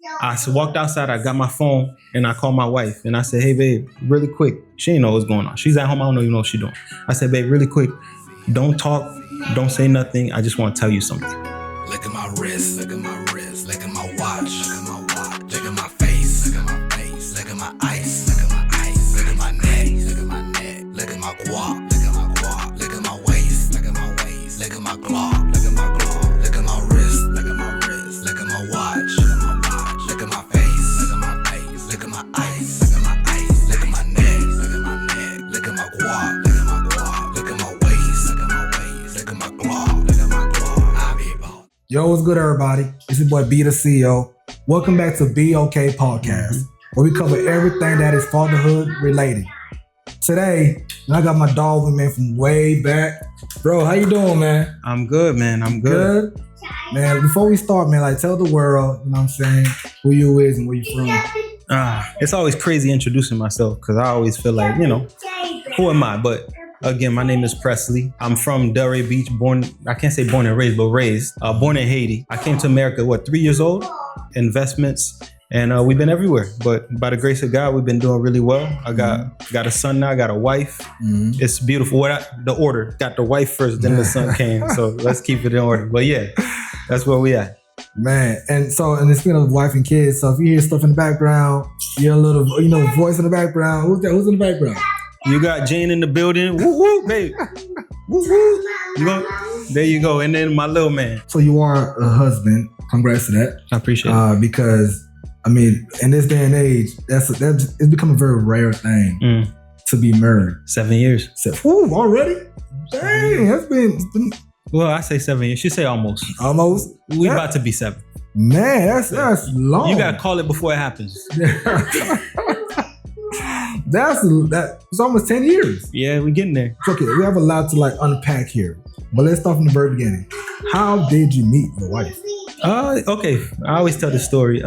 I walked outside, I got my phone, and I called my wife, and I said, hey, babe, really quick. She ain't know what's going on. She's at home. I don't even know what she's doing. I said, babe, really quick, don't talk, don't say nothing. I just want to tell you something. Look at my wrist, look at my wrist, look at my watch, look at my watch, look at my face, look at my face, look at my ice, look at my ice, look at my neck, look at my neck, look at my guap, look at my guap, look at my waist, look at my waist, look at my glock, look at my glock, look at my wrist, look at my wrist, look at my watch, look at my watch, look at my face, look at my face, look at my ice, look at my ice, look at my neck, look at my neck, look at my guap, look at my guap, look at my waist, look at my waist, look at my glock, look at my glock. Yo, what's good, everybody? It's your boy B the CEO. Welcome back to B.O.K Podcast, where we cover everything that is fatherhood related. Today, I got my dog with me from way back. Bro, how you doing, man? I'm good, man. I'm good. Man, before we start, man, like tell the world, you know what I'm saying, who you is and where you from. It's always crazy introducing myself because I always feel like, who am I? But again, my name is Presley. I'm from Delray Beach, I can't say born and raised, but raised. Born in Haiti. I came to America, 3 years old? Investments, and we've been everywhere. But by the grace of God, we've been doing really well. I got a son now, I got a wife. It's beautiful. The order, got the wife first, then the son came. So let's keep it in order. But yeah, that's where we at. Man, and speaking of wife and kids, so if you hear stuff in the background, you hear a little, voice in the background. Who's that? Who's in the background? You got Jane in the building. Woo woo, babe. Woo woo. There you go. And then my little man. So you are a husband. Congrats to that. I appreciate it. Because in this day and age, it's become a very rare thing to be married. 7 years. Ooh, already? Dang, it's been. Well, I say 7 years. She say almost. Almost. We about to be 7. Man, that's long. You gotta call it before it happens. It's almost 10 years. Yeah, we're getting there. Okay, we have a lot to unpack here. But let's start from the very beginning. How did you meet your wife? Okay. I always tell the story.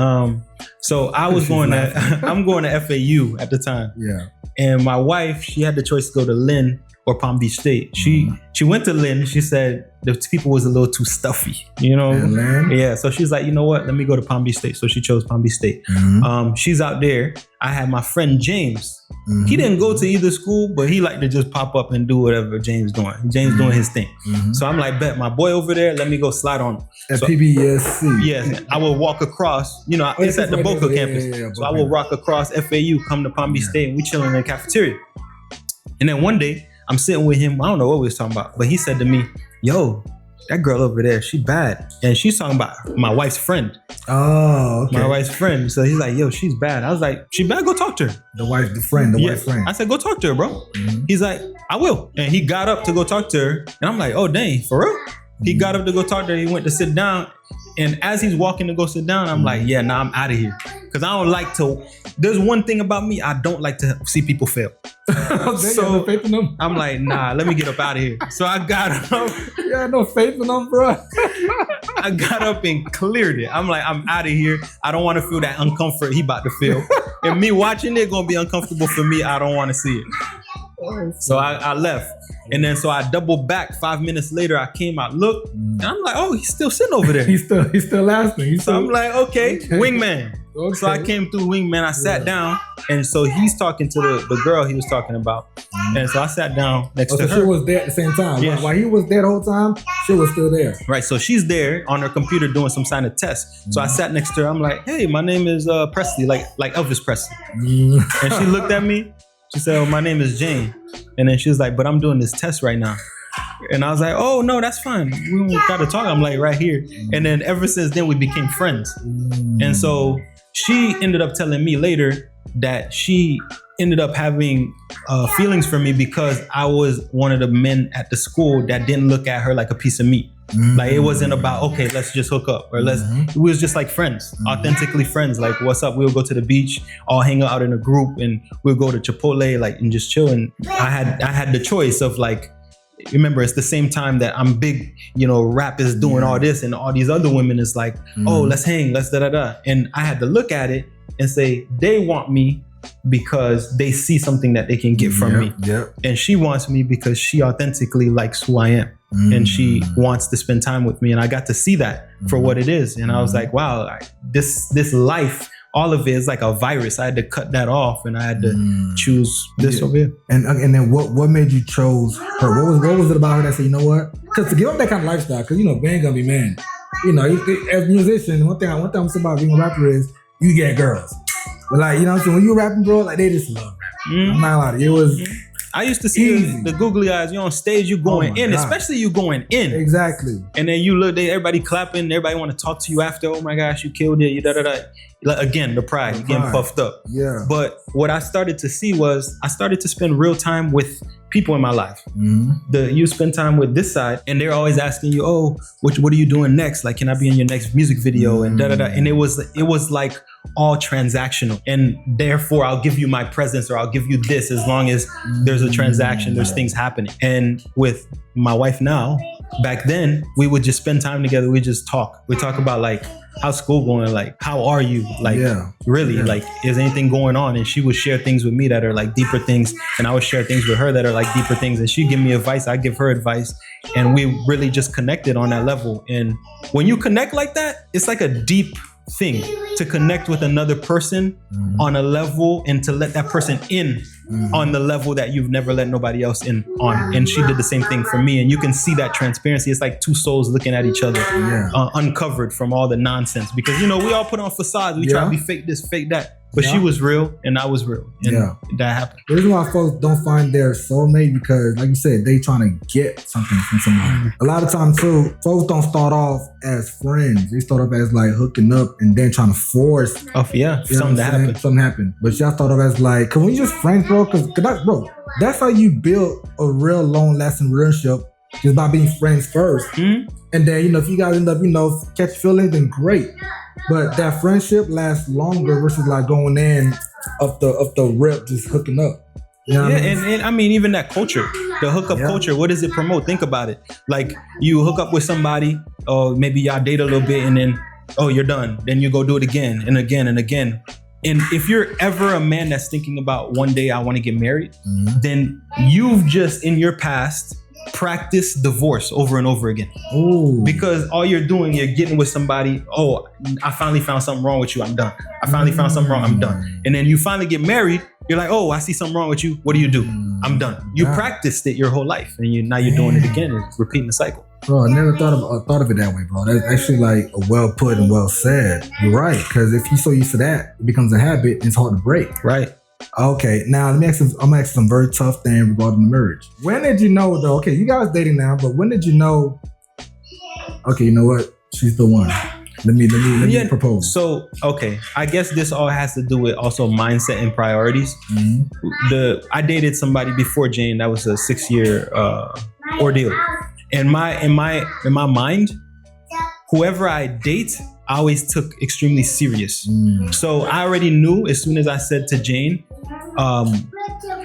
So I was I'm going to FAU at the time. Yeah. And my wife, she had the choice to go to Lynn or Palm Beach State. She went to Lynn. She said the people was a little too stuffy, Yeah. So she's like, you know what? Let me go to Palm Beach State. So she chose Palm Beach State. She's out there. I had my friend James. He didn't go to either school, but he liked to just pop up and do whatever James doing. James doing his thing. So I'm like, bet my boy over there. Let me go slide on him. At PBSC. Yes, I will walk across. It's at the B.O.K campus. Yeah, so I will walk across FAU, come to Palm Beach State, and we chilling in the cafeteria. And then one day, I'm sitting with him. I don't know what we was talking about, but he said to me, yo, that girl over there, she bad. And she's talking about my wife's friend. Oh, okay. My wife's friend. So he's like, yo, she's bad. I was like, she bad? Go talk to her. The wife's friend. I said, go talk to her, bro. He's like, I will. And he got up to go talk to her. And I'm like, oh, dang, for real? He got up to go talk to her. He went to sit down. And as he's walking to go sit down, I'm like, yeah, nah, I'm out of here. Because I don't like to, there's one thing about me, I don't like to see people fail. So faith in them. I'm like, nah, let me get up out of here. So I got up. You had no faith in them, bro. I got up and cleared it. I'm like, I'm out of here. I don't want to feel that uncomfort he about to feel. And me watching it gonna be uncomfortable for me. I don't want to see it. So I left. And then so I doubled back. 5 minutes later, I came out, looked, and I'm like, oh, he's still sitting over there. He's still lasting. So I'm like, okay, wingman. Okay. So I came through wingman, I sat down, and so he's talking to the girl he was talking about. And so I sat down next to her. She was there at the same time. Yeah. While he was there the whole time, she was still there. Right, so she's there on her computer doing some kind of test. So I sat next to her, I'm like, hey, my name is Presley, like Elvis Presley. And she looked at me, she said, oh, my name is Jane. And then she was like, but I'm doing this test right now. And I was like, oh, no, that's fine. We don't got to talk. I'm like, right here. And then ever since then, we became friends. And so she ended up telling me later that she ended up having feelings for me because I was one of the men at the school that didn't look at her like a piece of meat. Like it wasn't about, okay, let's just hook up or we was just like friends, authentically friends. Like, what's up? We'll go to the beach, all hang out in a group and we'll go to Chipotle, and just chill. And I had the choice of remember, it's the same time that I'm big, rap is doing all this and all these other women is like, oh, let's hang, let's da-da-da. And I had to look at it and say, they want me because they see something that they can get from me. And she wants me because she authentically likes who I am. and she wants to spend time with me. And I got to see that for what it is. And I was like, wow, this life, all of it is like a virus. I had to cut that off, and I had to choose this over here. And then what made you chose her? What was it about her that said, you know what? Because to give up that kind of lifestyle, because man gonna be man. As a musician, one thing I'm saying about being a rapper is you get girls. But like, what I'm saying, when you rapping, bro, like they just love rap. I'm not lying. It was. I used to see the googly eyes. You're on stage, you going in, God. Especially you going in. Exactly. And then you look, everybody clapping, everybody want to talk to you after. Oh my gosh, you killed it. You da-da-da. Like, again, the pride, you getting puffed up. Yeah. But what I started to see was I started to spend real time with people in my life. You spend time with this side, and they're always asking you, oh, what are you doing next? Like, can I be in your next music video? And da-da-da. And it was like all transactional. And therefore, I'll give you my presence, or I'll give you this, as long as there's a transaction, there's things happening. And with my wife now, back then, we would just spend time together. We just talk. We talk about like, how's school going? Like, how are you? Like, really, like, is anything going on? And she would share things with me that are like deeper things. And I would share things with her that are like deeper things. And she'd give me advice. I give her advice. And we really just connected on that level. And when you connect like that, it's like a deep thing to connect with another person on a level, and to let that person in on the level that you've never let nobody else in on. And she did the same thing for me. And you can see that transparency. It's like two souls looking at each other, uncovered from all the nonsense. Because, we all put on facades. We try to be fake this, fake that. But she was real, and I was real. And that happened. The reason why folks don't find their soulmate, because like you said, they trying to get something from somebody. A lot of times too, folks don't start off as friends. They start off as like hooking up and then trying to force. Something to happen. Something happened. But y'all start off as like, cause when you just friends, bro, that's how you build a real long-lasting relationship, just by being friends first. And then, if you guys end up, catch feelings, then great. But that friendship lasts longer versus like going in of the rip, just hooking up. And I mean, even that culture, the hookup culture, what does it promote? Think about it. Like, you hook up with somebody, or maybe y'all date a little bit, and then, you're done. Then you go do it again and again and again. And if you're ever a man that's thinking about one day I want to get married, then you've just in your past practice divorce over and over again. Because all you're doing, you're getting with somebody, I finally found something wrong with you, I'm done. I finally found something wrong, I'm done. And then you finally get married, you're like, I see something wrong with you, what do you do? I'm done. You practiced it your whole life, and now you're doing it again, and repeating the cycle. Bro, I never thought of it that way, bro. That's actually like a well put and well said. You're right, because if you're so used to that, it becomes a habit, and it's hard to break. Right. Okay, now I'm gonna ask you some very tough things regarding marriage. When did you know, though? Okay, you guys dating now, but when did you know? Okay, you know what? She's the one. Let me propose. So, okay, I guess this all has to do with also mindset and priorities. I dated somebody before Jane. That was a 6-year ordeal. In my mind, whoever I date, I always took extremely serious. So I already knew as soon as I said to Jane,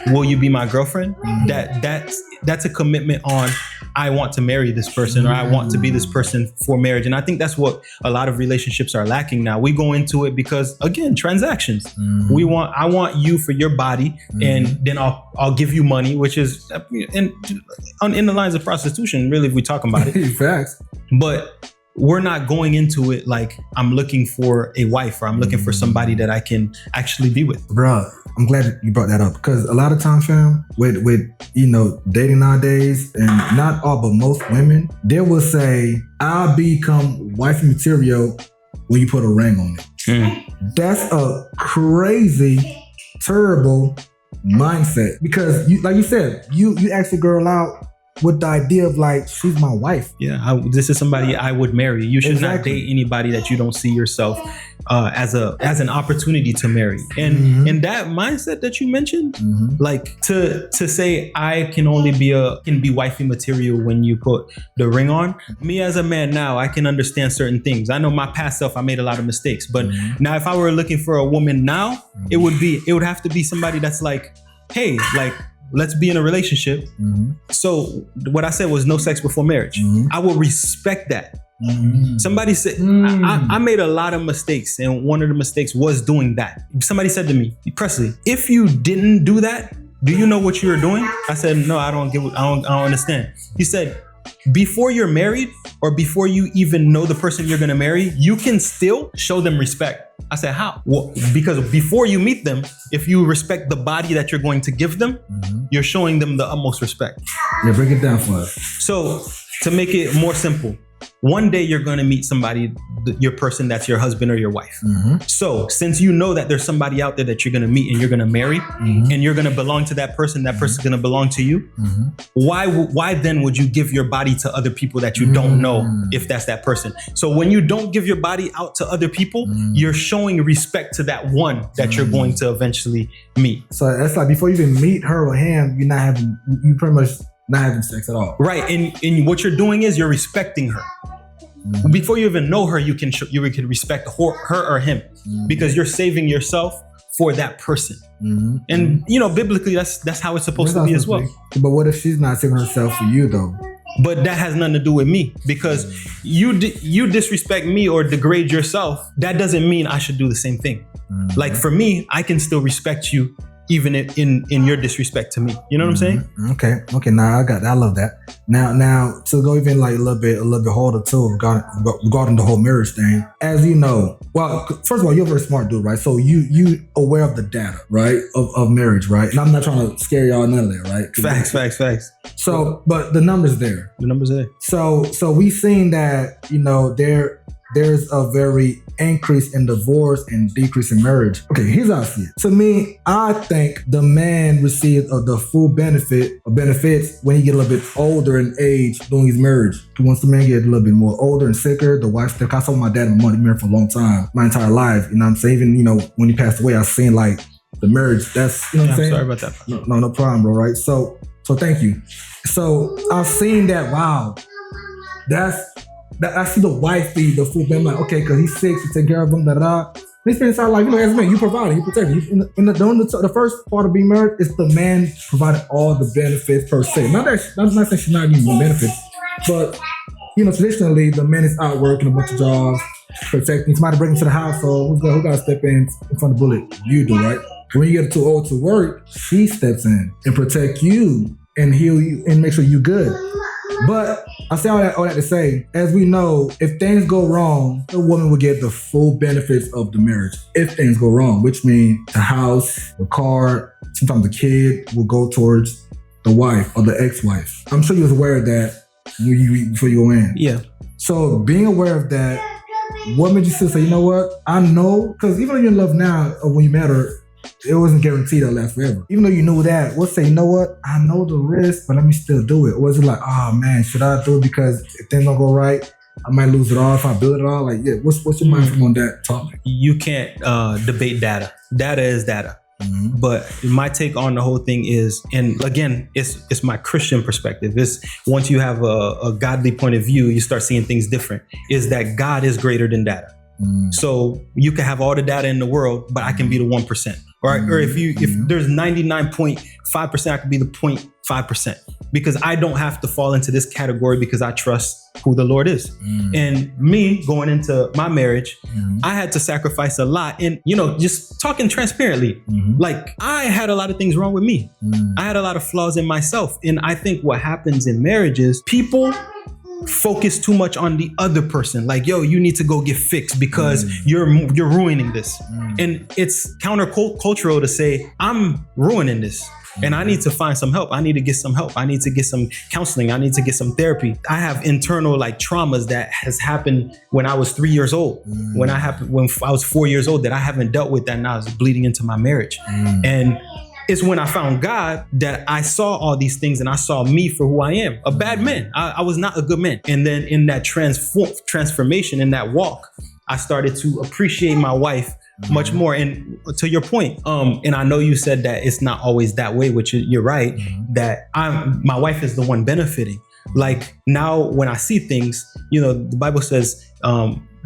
will you be my girlfriend? That's a commitment on, I want to marry this person, or I want to be this person for marriage. And I think that's what a lot of relationships are lacking now. We go into it because, again, transactions. I want you for your body, and then I'll give you money, which is in the lines of prostitution, really, if we talk about it. Facts. But we're not going into it like I'm looking for a wife, or I'm looking for somebody that I can actually be with. Bro, I'm glad you brought that up, because a lot of times, fam, with dating nowadays, and not all, but most women, they will say, I'll become wifey material when you put a ring on it. That's a crazy, terrible mindset, because like you said, you ask a girl out with the idea of like, she's my wife. Yeah, this is somebody I would marry. You should not date anybody that you don't see yourself as an opportunity to marry. And that mindset that you mentioned, like to say I can only be wifey material when you put the ring on. Me as a man now, I can understand certain things. I know my past self, I made a lot of mistakes. But now if I were looking for a woman now, it would have to be somebody that's like, hey, like, let's be in a relationship. So what I said was no sex before marriage. I will respect that. Somebody said, I made a lot of mistakes, and one of the mistakes was doing that. Somebody said to me, Presley, if you didn't do that, do you know what you were doing? I said, no, I don't understand. He said, before you're married or before you even know the person you're going to marry, you can still show them respect. I said, how? Well, because before you meet them, if you respect the body that you're going to give them, you're showing them the utmost respect. Yeah, break it down for us. So to make it more simple, one day you're going to meet somebody, your person that's your husband or your wife. So since you know that there's somebody out there that you're going to meet and you're going to marry and you're going to belong to that person's going to belong to you, why then would you give your body to other people that you don't know if that's that person? So when you don't give your body out to other people, you're showing respect to that one that you're going to eventually meet. So that's like before you even meet her or him, you pretty much not having sex at all. Right. And what you're doing is you're respecting her. Before you even know her, you can respect her or him because you're saving yourself for that person. And biblically, that's how it's supposed to be as well. But what if she's not saving herself for you though? But that has nothing to do with me because you disrespect me or degrade yourself. That doesn't mean I should do the same thing. Like for me, I can still respect you even in your disrespect to me. You know what I'm saying? Okay. Now I got that. I love that. Now to go even like a little bit harder too regarding the whole marriage thing. As you know, well, first of all, you're a very smart dude, right? So you aware of the data, right, of marriage, right? And I'm not trying to scare y'all none of that, right? Facts. So, but the numbers there. The numbers there. So we've seen that there's a very increase in divorce and decrease in marriage. Okay, here's how I see it. To me, I think the man receives the full benefits when he get a little bit older in age during his marriage. Once the man get a little bit more older and sicker, the wife still. I saw my dad and my mother married for a long time, my entire life. You know what I'm saying? Even when he passed away, I seen like the marriage. That's what I'm saying. Sorry about that. No problem, bro. Right? So thank you. So I've seen that. Wow, I see the wife be the full man, like, okay, because he's sick, you take care of him, They spend inside like, as a man, you provide, you protect him. The first part of being married is the man providing all the benefits per se. Not saying she's not giving you benefits, but traditionally the man is out working a bunch of jobs, protecting. Somebody breaking into the house, so who got to step in front of the bullet? You do, right? When you get too old to work, she steps in and protect you and heal you and make sure you're good. But I say all that to say, as we know, if things go wrong, the woman will get the full benefits of the marriage. If things go wrong, which means the house, the car, sometimes the kid will go towards the wife or the ex-wife. I'm sure you was aware of that before you go in. Yeah. So being aware of that, what made you still say, you know what? I know, because even though you're in love now, or when you met her, it wasn't guaranteed to last forever. Even though you knew that, we'll say, you know what? I know the risk, but let me still do it. Or was it like, oh man, should I do it because if things don't go right, I might lose it all if I build it all? Like, yeah, what's your mind from on that topic? You can't debate data. Data is data. But my take on the whole thing is, and again, it's my Christian perspective. It's once you have a godly point of view, you start seeing things different. Is that God is greater than data. So you can have all the data in the world, but I can be the 1%. Or if there's 99.5%, I could be the 0.5%, because I don't have to fall into this category because I trust who the Lord is. And me going into my marriage, I had to sacrifice a lot. And, just talking transparently, like I had a lot of things wrong with me. I had a lot of flaws in myself. And I think what happens in marriage is people focus too much on the other person. Like, yo, you need to go get fixed because you're ruining this. And it's countercultural to say, I'm ruining this and I need to find some help. I need to get some help. I need to get some counseling. I need to get some therapy. I have internal traumas that has happened when I was 3 years old, when I was 4 years old that I haven't dealt with, that now is bleeding into my marriage. And it's when I found God that I saw all these things and I saw me for who I am, a bad man. I was not a good man. And then in that transformation, in that walk, I started to appreciate my wife much more. And to your point, and I know you said that it's not always that way, which you're right, that my wife is the one benefiting. Like now when I see things, the Bible says,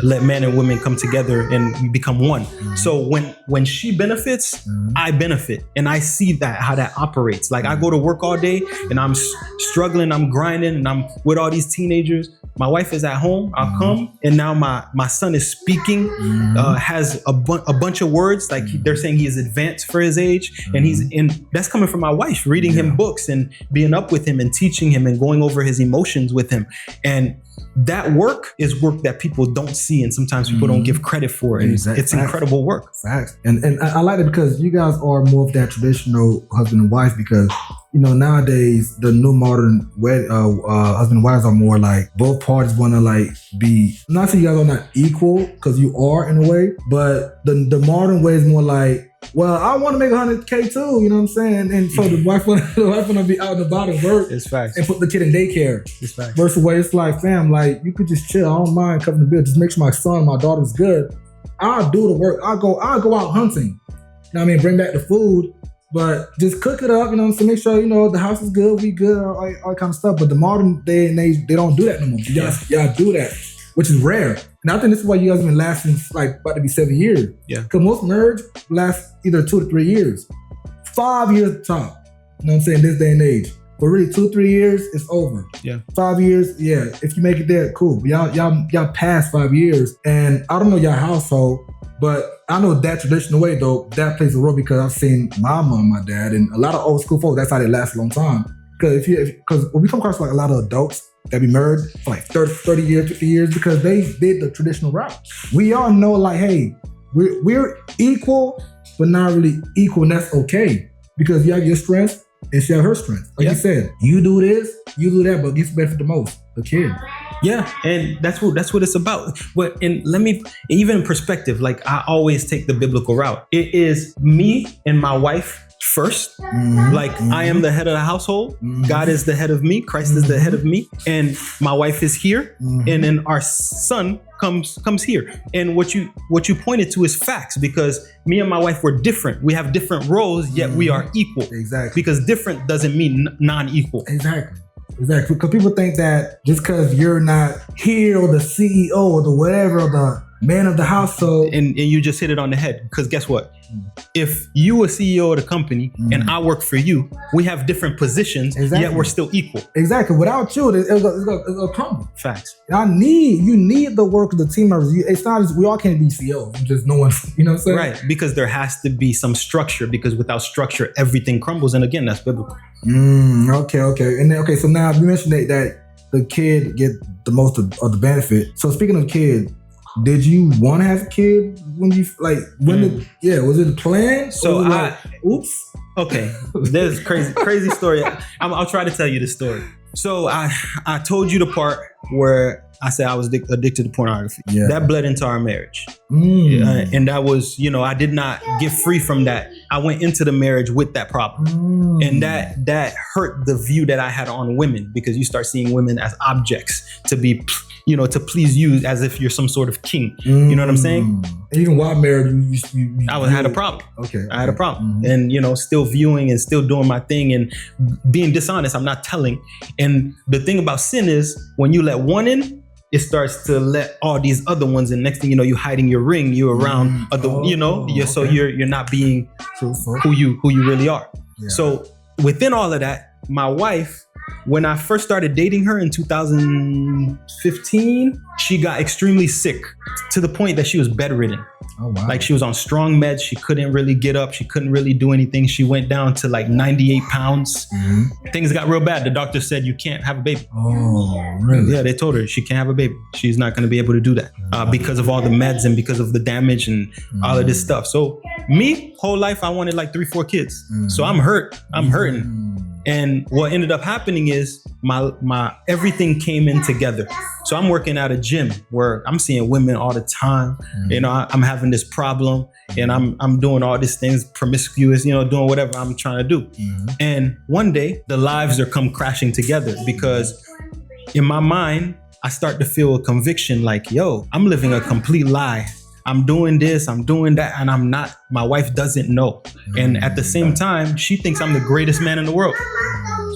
let men and women come together and we become one. So when she benefits, I benefit. And I see how that operates. Like I go to work all day and I'm struggling, I'm grinding, and I'm with all these teenagers. my wife is at home, I'll come, and now my son is speaking, has a bunch of words, like they're saying he is advanced for his age, and that's coming from my wife, reading him books and being up with him and teaching him and going over his emotions with him. And that work is work that people don't see, and sometimes people don't give credit for. And it's incredible work. Facts. And I like it because you guys are more of that traditional husband and wife, because nowadays the new modern husband and wives are more like both parties want to like be, not saying you guys are not equal, because you are in a way, but the modern way is more like, well, I want to make $100K too, you know what I'm saying? And so the wife want to be out and about and work. It's facts. And put the kid in daycare. It's facts. Versus way it's like, fam, like you could just chill. I don't mind covering the bill. Just make sure my son, my daughter's good. I'll do the work. I'll go out hunting. You know what I mean? Bring back the food, but just cook it up, so make sure, the house is good, we good, all that kind of stuff. But the modern day and age, they don't do that no more. Y'all do that, which is rare. And I think this is why you guys have been lasting like about to be 7 years. Yeah. Because most marriage lasts either 2 to 3 years. 5 years top. You know what I'm saying? This day and age. But really 2-3 years, it's over. Yeah. 5 years, yeah. If you make it there, cool. But y'all past 5 years. And I don't know your household, but I know that traditional way though, that plays a role, because I've seen my mom, my dad, and a lot of old school folks, that's how they last a long time. Because when we come across like a lot of adults that be married for like 30 years, 50 years, because they did the traditional route. We all know like, hey, we're equal, but not really equal, and that's okay. Because you have your strengths and she have her strengths. Like you said, you do this, you do that, but gets benefit the most, the kid. Yeah, and that's what it's about. But even in perspective, like I always take the biblical route. It is me and my wife first. I am the head of the household. God is the head of me. Christ is the head of me, and my wife is here, and then our son comes here. And what you pointed to is facts, because me and my wife were different. We have different roles, yet we are equal. Exactly. Because different doesn't mean non-equal. Exactly. Because people think that just because you're not here, or the CEO, or the whatever, or the man of the household, and you just hit it on the head. Because guess what? If you are CEO of the company and I work for you, we have different positions, yet we're still equal. Exactly. Without you, it's gonna crumble. Facts. You need the work of the team members. It's not just, we all can't be CEOs. Just no one, you know what I'm saying? Right. Because there has to be some structure, because without structure, everything crumbles. And again, that's biblical. Okay. And then, so now you mentioned that the kid get the most of the benefit. So speaking of kids, did you want to have a kid when you was it a plan? So oops. Okay, there's crazy story. I'll try to tell you the story. So I told you the part where I said I was addicted to pornography. Yeah. That bled into our marriage. And that was, I did not get free from that. I went into the marriage with that problem. And that hurt the view that I had on women, because you start seeing women as objects to be, to please you, as if you're some sort of king. You know what I'm saying? And even while married, I had a problem. Okay. I had a problem. And, still viewing and still doing my thing and being dishonest. I'm not telling. And the thing about sin is, when you let one in, it starts to let all these other ones in. Next thing you know, you're hiding your ring. You're around other, so you're not being who you really are. Yeah. So within all of that, my wife, when I first started dating her in 2015, she got extremely sick to the point that she was bedridden. Oh, wow. Like she was on strong meds. She couldn't really get up. She couldn't really do anything. She went down to like 98 pounds. Things got real bad. The doctor said, you can't have a baby. Oh, really? Yeah, they told her she can't have a baby. She's not going to be able to do that because of all the meds and because of the damage and all of this stuff. So me, whole life, I wanted like 3-4 kids. So I'm hurting. And what ended up happening is my everything came in together. So I'm working at a gym where I'm seeing women all the time. I'm having this problem, and I'm doing all these things, promiscuous, doing whatever I'm trying to do. And one day the lives are come crashing together, because in my mind, I start to feel a conviction like, I'm living a complete lie. I'm doing this, I'm doing that, and I'm not. My wife doesn't know. And at the same time, she thinks I'm the greatest man in the world.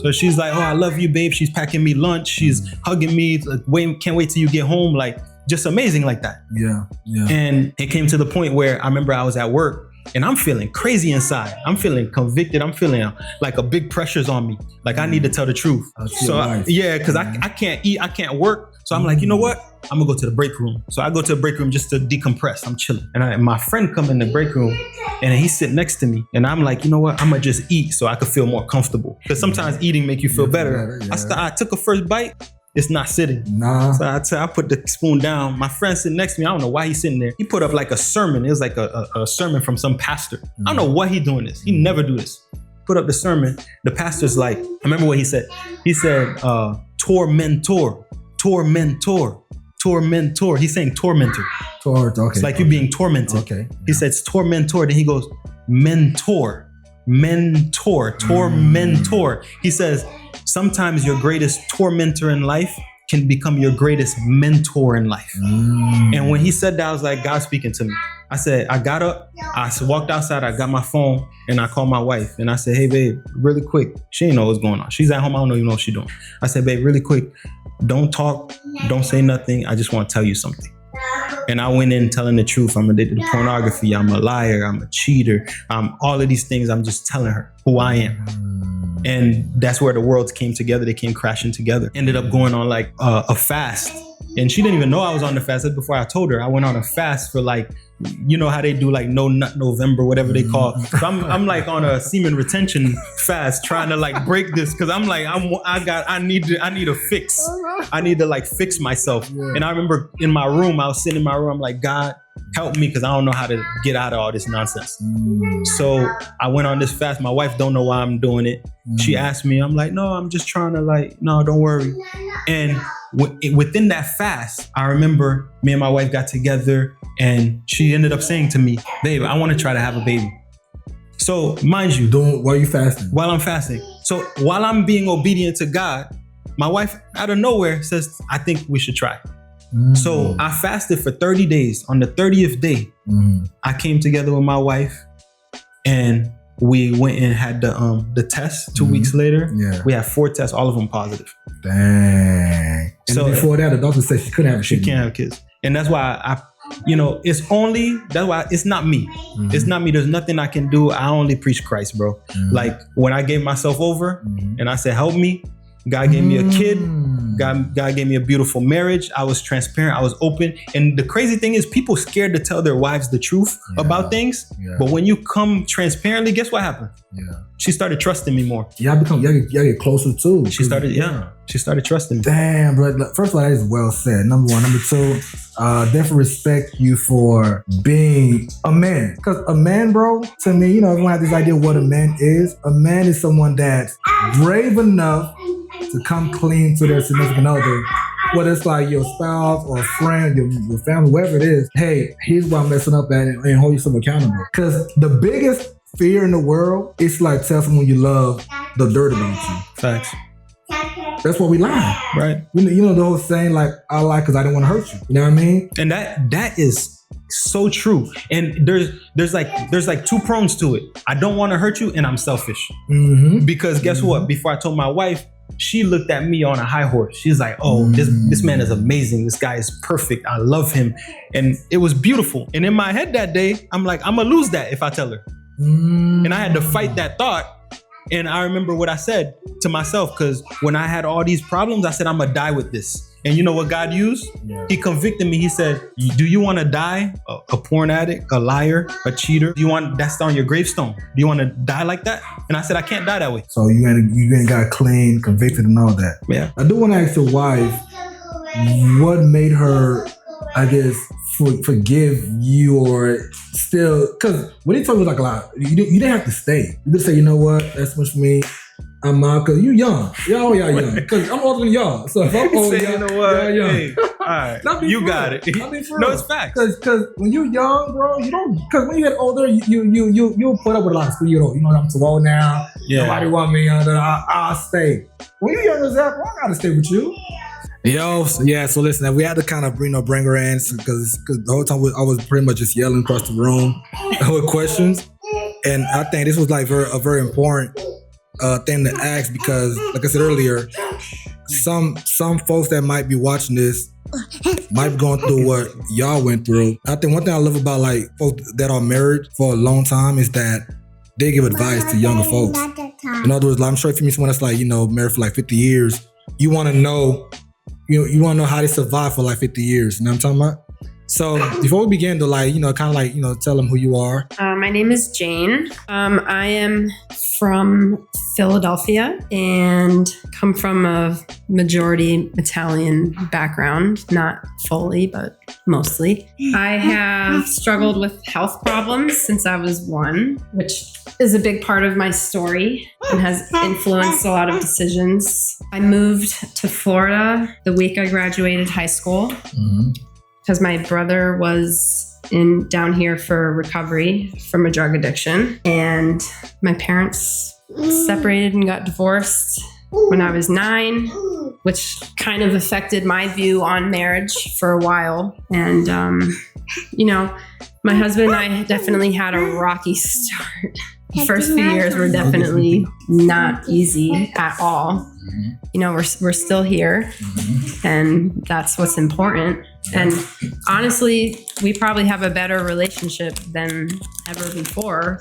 So she's like, I love you, babe. She's packing me lunch. She's hugging me. Like, can't wait till you get home. Like, just amazing like that. Yeah. And it came to the point where I remember I was at work, and I'm feeling crazy inside. I'm feeling convicted. I'm feeling like a big pressure's on me. Like I need to tell the truth. Because I can't eat, I can't work. So I'm like, you know what? I'm gonna go to the break room. So I go to the break room just to decompress. I'm chilling. And my friend come in the break room and he's sitting next to me. And I'm like, you know what? I'm gonna just eat so I could feel more comfortable. Because sometimes eating make you feel better. I took a first bite. It's not sitting. Nah. So I put the spoon down. My friend sitting next to me. I don't know why he's sitting there. He put up like a sermon. It was like a sermon from some pastor. I don't know why he doing this. He never do this. Put up the sermon. The pastor's like, I remember what he said. He said, tormentor. He's saying tormentor. Okay. It's like you being tormented. Okay. He says tormentor. Then he goes, mentor. He says, sometimes your greatest tormentor in life can become your greatest mentor in life. And when he said that, I was like, God speaking to me. I said, I got up, I walked outside, I got my phone, and I called my wife. And I said, hey, babe, really quick. She didn't know what's going on. She's at home. I don't even know what she's doing. I said, babe, really quick. Don't talk. Don't say nothing. I just want to tell you something. And I went in telling the truth. I'm addicted to pornography. I'm a liar. I'm a cheater. All of these things. I'm just telling her who I am. And that's where the worlds came together. They came crashing together. Ended up going on like a fast. And she didn't even know I was on the fast. That's before I told her. I went on a fast for like, you know how they do like No Nut November, whatever they call. So I'm like on a semen retention fast, trying to like break this because I'm like I need a fix. I need to like fix myself. And I remember in my room, I was sitting in my room. I'm like, God, help me because I don't know how to get out of all this nonsense. So I went on this fast. My wife don't know why I'm doing it. She asked me. I'm like, no, I'm just trying to like, no, don't worry. And within that fast, I remember me and my wife got together and she ended up saying to me, babe, I want to try to have a baby. So mind you, while you fasting? While I'm fasting. So while I'm being obedient to God, my wife out of nowhere says, I think we should try. So I fasted for 30 days. On the 30th day, I came together with my wife and we went and had the test 2 weeks later. Yeah. We had 4 tests, all of them positive. Dang. And so before that, the doctor said she couldn't have kids. She can't have kids. And that's why that's why it's not me. It's not me. There's nothing I can do. I only preach Christ, bro. Like when I gave myself over and I said, help me, God gave me a kid. God gave me a beautiful marriage. I was transparent. I was open. And the crazy thing is people scared to tell their wives the truth about things. Yeah. But when you come transparently, guess what happened? Yeah. She started trusting me more. Y'all get closer too. She started trusting me. Damn, bro. First of all, that is well said. Number one. Number two, definitely respect you for being a man. Because a man, bro, to me, everyone has this idea of what a man is. A man is someone that's brave enough to come clean to their significant other, whether it's like your spouse or a friend, your family, whatever it is. Hey, here's why I'm messing up at it, and hold yourself accountable. Because the biggest fear in the world is like tell someone you love the dirt about you. Facts. That's what we lie, right? You know the whole saying like I lie because I didn't want to hurt you. You know what I mean? And that is so true. And there's like 2 prongs to it. I don't want to hurt you, and I'm selfish. Because guess what? Before I told my wife, she looked at me on a high horse. She's like, oh, this man is amazing. This guy is perfect. I love him. And it was beautiful. And in my head that day, I'm like, I'm going to lose that if I tell her. And I had to fight that thought. And I remember what I said to myself, because when I had all these problems, I said, I'm going to die with this. And you know what God used? Yeah. He convicted me. He said, do you want to die a porn addict, a liar, a cheater? Do you want that's on your gravestone? Do you want to die like that? And I said, I can't die that way. So you ain't got clean, convicted and all that. Yeah. I do want to ask your wife, what made her, I guess, forgive you or still, because when he told me like a lot, you didn't have to stay. You could say, you know what, that's much for me. I'm out because you young. Y'all young. Because I'm older than y'all. So if I'm older, you know what? Young. Hey, all right. You got it. No, it's facts. Because when you young, bro, you don't. Because when you get older, you put up with a lot of stuff. You know, I'm too old now. Yeah. Nobody want me. I'll stay. When you young as that, bro, I gotta stay with you. Yo, so listen, we had to kind of bring her in because the whole time I was pretty much just yelling across the room with questions, and I think this was like a very important thing to ask because, like I said earlier, some folks that might be watching this might be going through what y'all went through. I think one thing I love about like folks that are married for a long time is that they give advice to younger folks. In other words, like, I'm sure if you meet someone that's like, married for like 50 years, you want to know you want to know how they survive for like 50 years. You know what I'm talking about? So before we begin to tell them who you are. My name is Jane. I am from Philadelphia and come from a majority Italian background, not fully, but mostly. I have struggled with health problems since I was 1, which is a big part of my story and has influenced a lot of decisions. I moved to Florida the week I graduated high school. Because my brother was down here for recovery from a drug addiction. And my parents separated and got divorced when I was 9, which kind of affected my view on marriage for a while. And, my husband and I definitely had a rocky start. The first few years were definitely not easy at all. We're still here, and that's what's important. And honestly, we probably have a better relationship than ever before,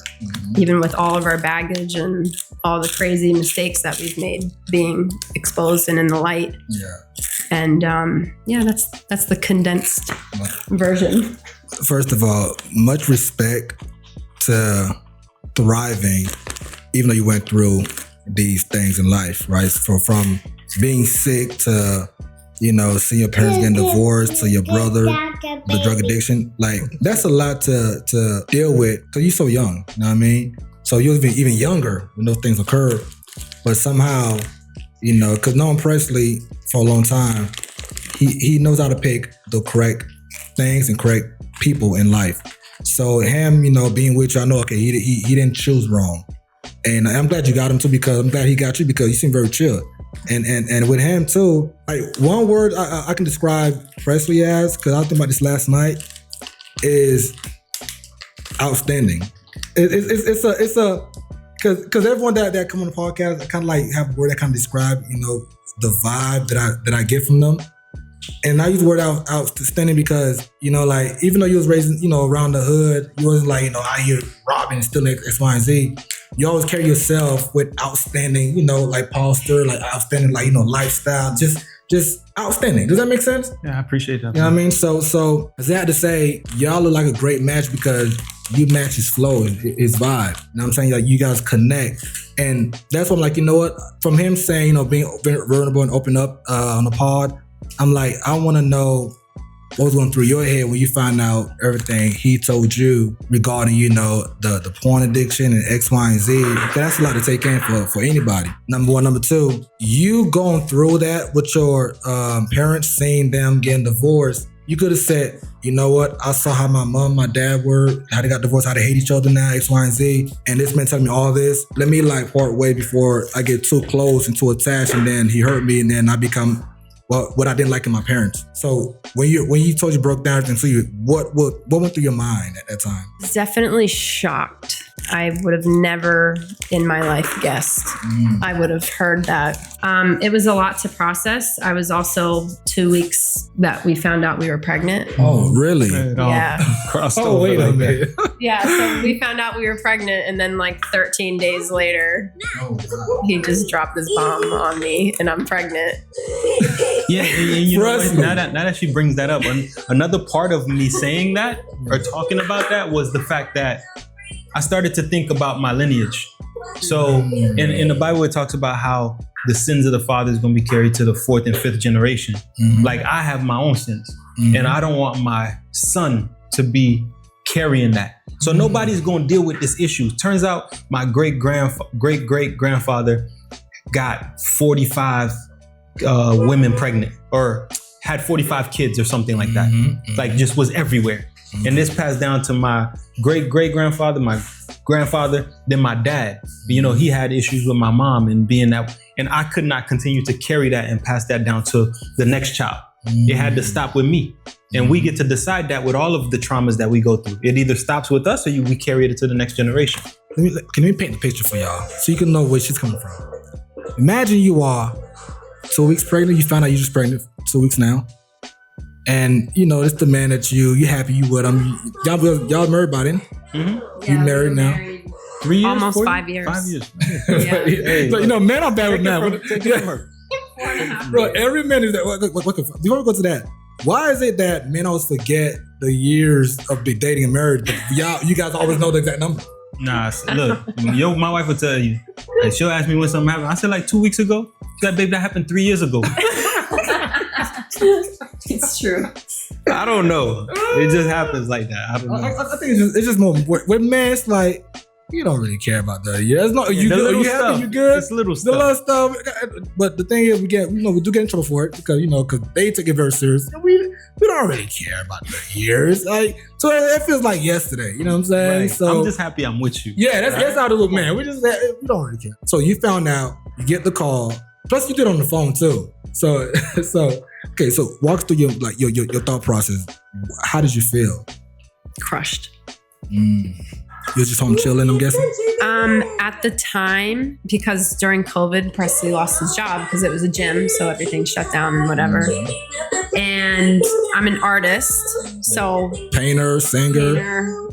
even with all of our baggage and all the crazy mistakes that we've made being exposed and in the light. Yeah. And that's the condensed version. First of all, much respect to thriving, even though you went through these things in life, right? From being sick to, seeing your parents getting divorced, to your brother, the drug addiction. Like, that's a lot to deal with because you're so young, you know what I mean? So you're even younger when those things occur. But somehow, because knowing Presley for a long time, he knows how to pick the correct things and correct people in life. So him, being with you, I know, okay, he didn't choose wrong. And I'm glad you got him too, because I'm glad he got you because you seem very chill. And with him too, like one word I can describe Presley as, because I was thinking about this last night, is outstanding. It's a because everyone that come on the podcast kind of like have a word that kind of describe the vibe that I get from them. And I use the word outstanding because, like, even though you was raised, around the hood, you wasn't like, out here robbing and stealing X, Y, and Z. You always carry yourself with outstanding, like posture, like outstanding, like, lifestyle, just outstanding. Does that make sense? Yeah, I appreciate that. You know what I mean? So as I had to say, y'all look like a great match because you match his flow, his vibe. You know what I'm saying? Like, you guys connect. And that's what I'm like, from him saying, being vulnerable and open up on the pod, I'm like, I want to know what was going through your head when you find out everything he told you regarding, the porn addiction and X, Y, and Z. That's a lot to take in for anybody. Number one. Number two, you going through that with your parents, seeing them getting divorced. You could have said, you know what? I saw how my mom, my dad were, how they got divorced, how they hate each other now, X, Y, and Z. And this man telling me all this. Let me part way before I get too close and too attached, and then he hurt me, and then I become what I didn't like in my parents. So when you told you broke down everything to you, what went through your mind at that time? Definitely shocked. I would have never in my life guessed I would have heard that. It was a lot to process. I was also 2 weeks that we found out we were pregnant. Oh, really? Yeah. Oh, wait a minute. Yeah, so we found out we were pregnant, and then 13 days later, he just dropped this bomb on me, and I'm pregnant. Yeah, and now that she brings that up, another part of me saying that or talking about that was the fact that I started to think about my lineage. So in the Bible, it talks about how the sins of the father is going to be carried to the 4th and 5th generation. Like, I have my own sins, and I don't want my son to be carrying that. So nobody's going to deal with this issue. Turns out my great great grandfather got 45 women pregnant, or had 45 kids or something like that. Like, just was everywhere. And this passed down to my great grandfather, my grandfather, then my dad. He had issues with my mom and being that, and I could not continue to carry that and pass that down to the next child. It had to stop with me. And we get to decide that with all of the traumas that we go through. It either stops with us or we carry it to the next generation. Can we paint the picture for y'all so you can know where she's coming from? Imagine you are 2 weeks pregnant. You found out you're just pregnant 2 weeks now. And, it's the man that you happy you with him. Y'all married by then? You married now? 3 years? Almost 4 5 years. 5 years. Yeah. So, men are bad with now. Bro, every man is that. Before we go to that, why is it that men always forget the years of dating and marriage, but you guys always know the exact number? Nah, look, my wife will tell you. Like, she'll ask me when something happened. I said like 2 weeks ago. She said, babe, that happened 3 years ago. It's true. I don't know. It just happens like that. I don't know. I think it's just more with men. It's like you don't really care about the years. No, you good? You happy? You good? It's little the little stuff. But the thing is, we do get in trouble for it because they take it very serious. We don't really care about the years. Like, so it feels like yesterday. You know what I'm saying? Right. So I'm just happy I'm with you. Yeah, that's how it look, man. We don't really care. So you found out, you get the call. Plus, you did it on the phone too. So okay. So walk through your thought process. How did you feel? Crushed. You were just home chilling, I'm guessing? At the time, because during COVID, Presley lost his job because it was a gym, so everything shut down and whatever. And I'm an artist, so painter, singer,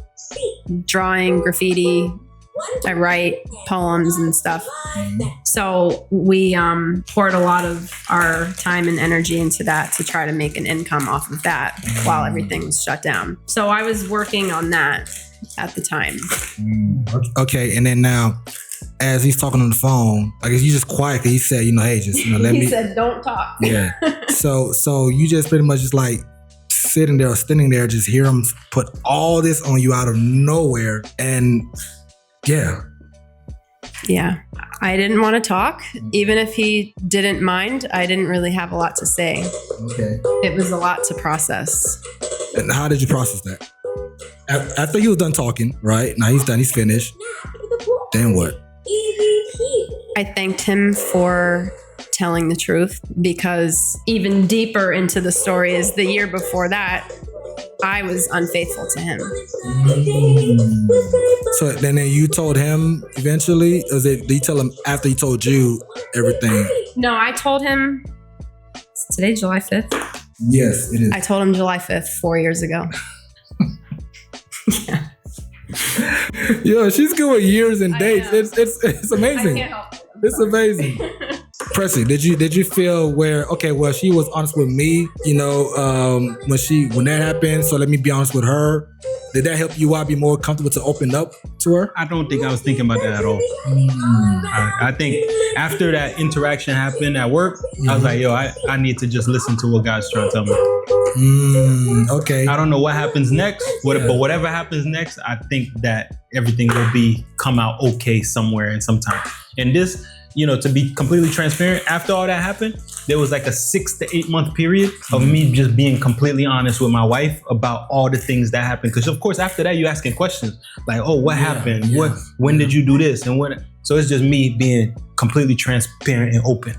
drawing, graffiti. I write poems and stuff. So we poured a lot of our time and energy into that to try to make an income off of that while everything was shut down. So I was working on that at the time. Okay, and then now, as he's talking on the phone, I guess you just quiet because he said, hey, just let me. He said, "Don't talk." Yeah. So you just pretty much just like standing there, just hear him put all this on you out of nowhere, and yeah. I didn't want to talk, even if he didn't mind. I didn't really have a lot to say. Okay. It was a lot to process. And how did you process that? After he was done talking, right? Now he's done, he's finished. Then what? I thanked him for telling the truth, because even deeper into the story is the year before that, I was unfaithful to him. So then you told him eventually? Or did you tell him after he told you everything? No, I told him, today July 5th? Yes, it is. I told him July 5th, 4 years ago. Yeah. Yo, she's good with years and dates. It's amazing. I can't help it. It's amazing. Presley, did you feel where, okay, well, she was honest with me, when that happened, so let me be honest with her. Did that help you out be more comfortable to open up to her? I don't think I was thinking about that at all. I think after that interaction happened at work, I was like, yo, I need to just listen to what God's trying to tell me. Okay. I don't know what happens next, but whatever happens next, I think that everything will come out okay somewhere and sometime. And this, to be completely transparent, after all that happened, there was like a 6 to 8 month period of me just being completely honest with my wife about all the things that happened. Because of course, after that, you're asking questions like, oh, what happened? Yeah. When did you do this? And what? So it's just me being completely transparent and open.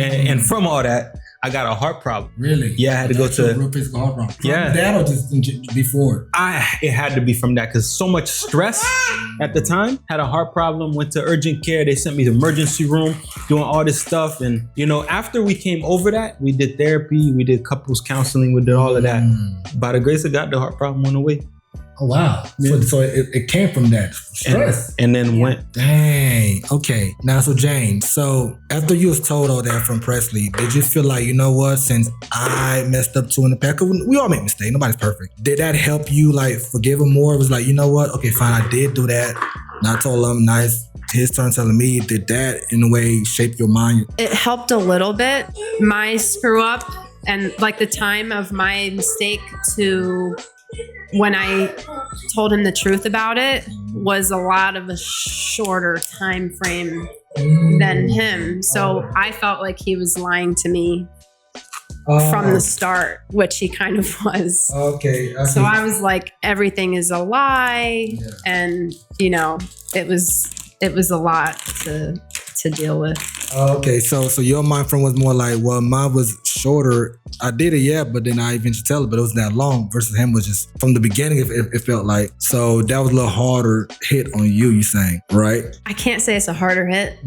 And from all that, I got a heart problem. Really? Yeah, I had to go to real physical heart problem. Yeah. From that or just before? It had to be from that because so much stress at the time. Had a heart problem, went to urgent care. They sent me to the emergency room, doing all this stuff. And, after we came over that, we did therapy, we did couples counseling, we did all of that. By the grace of God, the heart problem went away. Oh, wow. Yeah. So it came from that stress. And then went. Dang. Okay. Now, so Jane, after you was told all that from Presley, did you feel like, since I messed up too in the past, 'cause we all make mistakes, nobody's perfect. Did that help you forgive him more? It was like, okay, fine, I did do that. And I told him, nice. His turn telling me, did that in a way shape your mind? It helped a little bit. My screw up and the time of my mistake to when I told him the truth about it was a lot of a shorter time frame than him. So I felt like he was lying to me from the start, which he kind of was. Okay. So I was like, everything is a lie. Yeah. And, it was a lot to deal with. Okay, so your mind frame was more like, well, mine was shorter. I did it, but then I eventually tell it, but it wasn't that long. Versus him was just from the beginning. It felt like so that was a little harder hit on you saying, right? I can't say it's a harder hit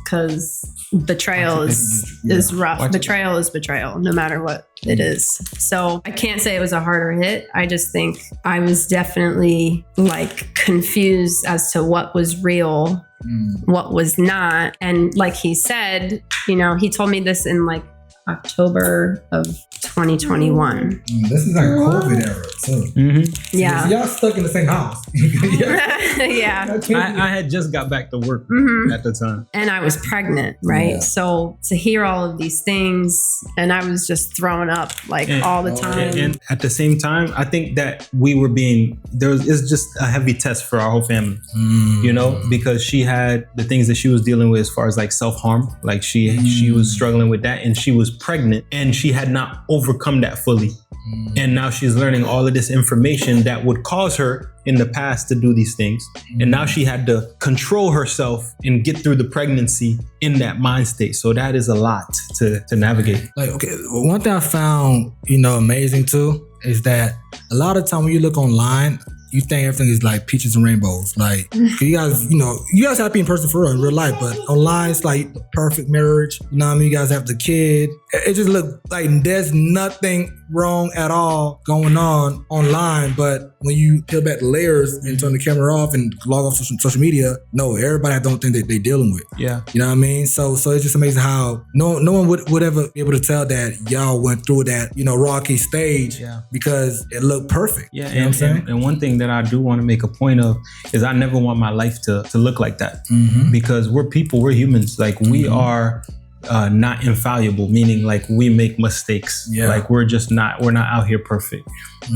because betrayal is rough. Betrayal is betrayal, no matter what it is. So I can't say it was a harder hit. I just think I was definitely confused as to what was real what was not. And like he said, he told me this in like October of 2021. This is like COVID era too. Yeah. So y'all stuck in the same house. Yeah. I had just got back to work at the time. And I was pregnant, right? Yeah. So to hear all of these things, and I was just throwing up like all the time. And at the same time, I think that we were it's just a heavy test for our whole family, because she had the things that she was dealing with as far as like self-harm. Like she was struggling with that, and she was pregnant, and she had not overcome that fully. And now she's learning all of this information that would cause her in the past to do these things. And now she had to control herself and get through the pregnancy in that mind state. So that is a lot to navigate. Like, okay, one thing I found, amazing too, is that a lot of time when you look online, you think everything is like peaches and rainbows. Like, you guys happy in person for real, in real life, but online it's like the perfect marriage. You know what I mean? You guys have the kid. It just looks like there's nothing wrong at all going on online. But when you peel back the layers and turn the camera off and log off social media, no, everybody has their own thing that they're dealing with. Yeah. You know what I mean? So it's just amazing how no one would ever be able to tell that y'all went through that, rocky stage because it looked perfect. Yeah. You know what I'm saying? And one thing that I do want to make a point of is I never want my life to look like that, because we're people, we're humans. Like we are not infallible, meaning like we make mistakes. Yeah. Like we're not out here perfect.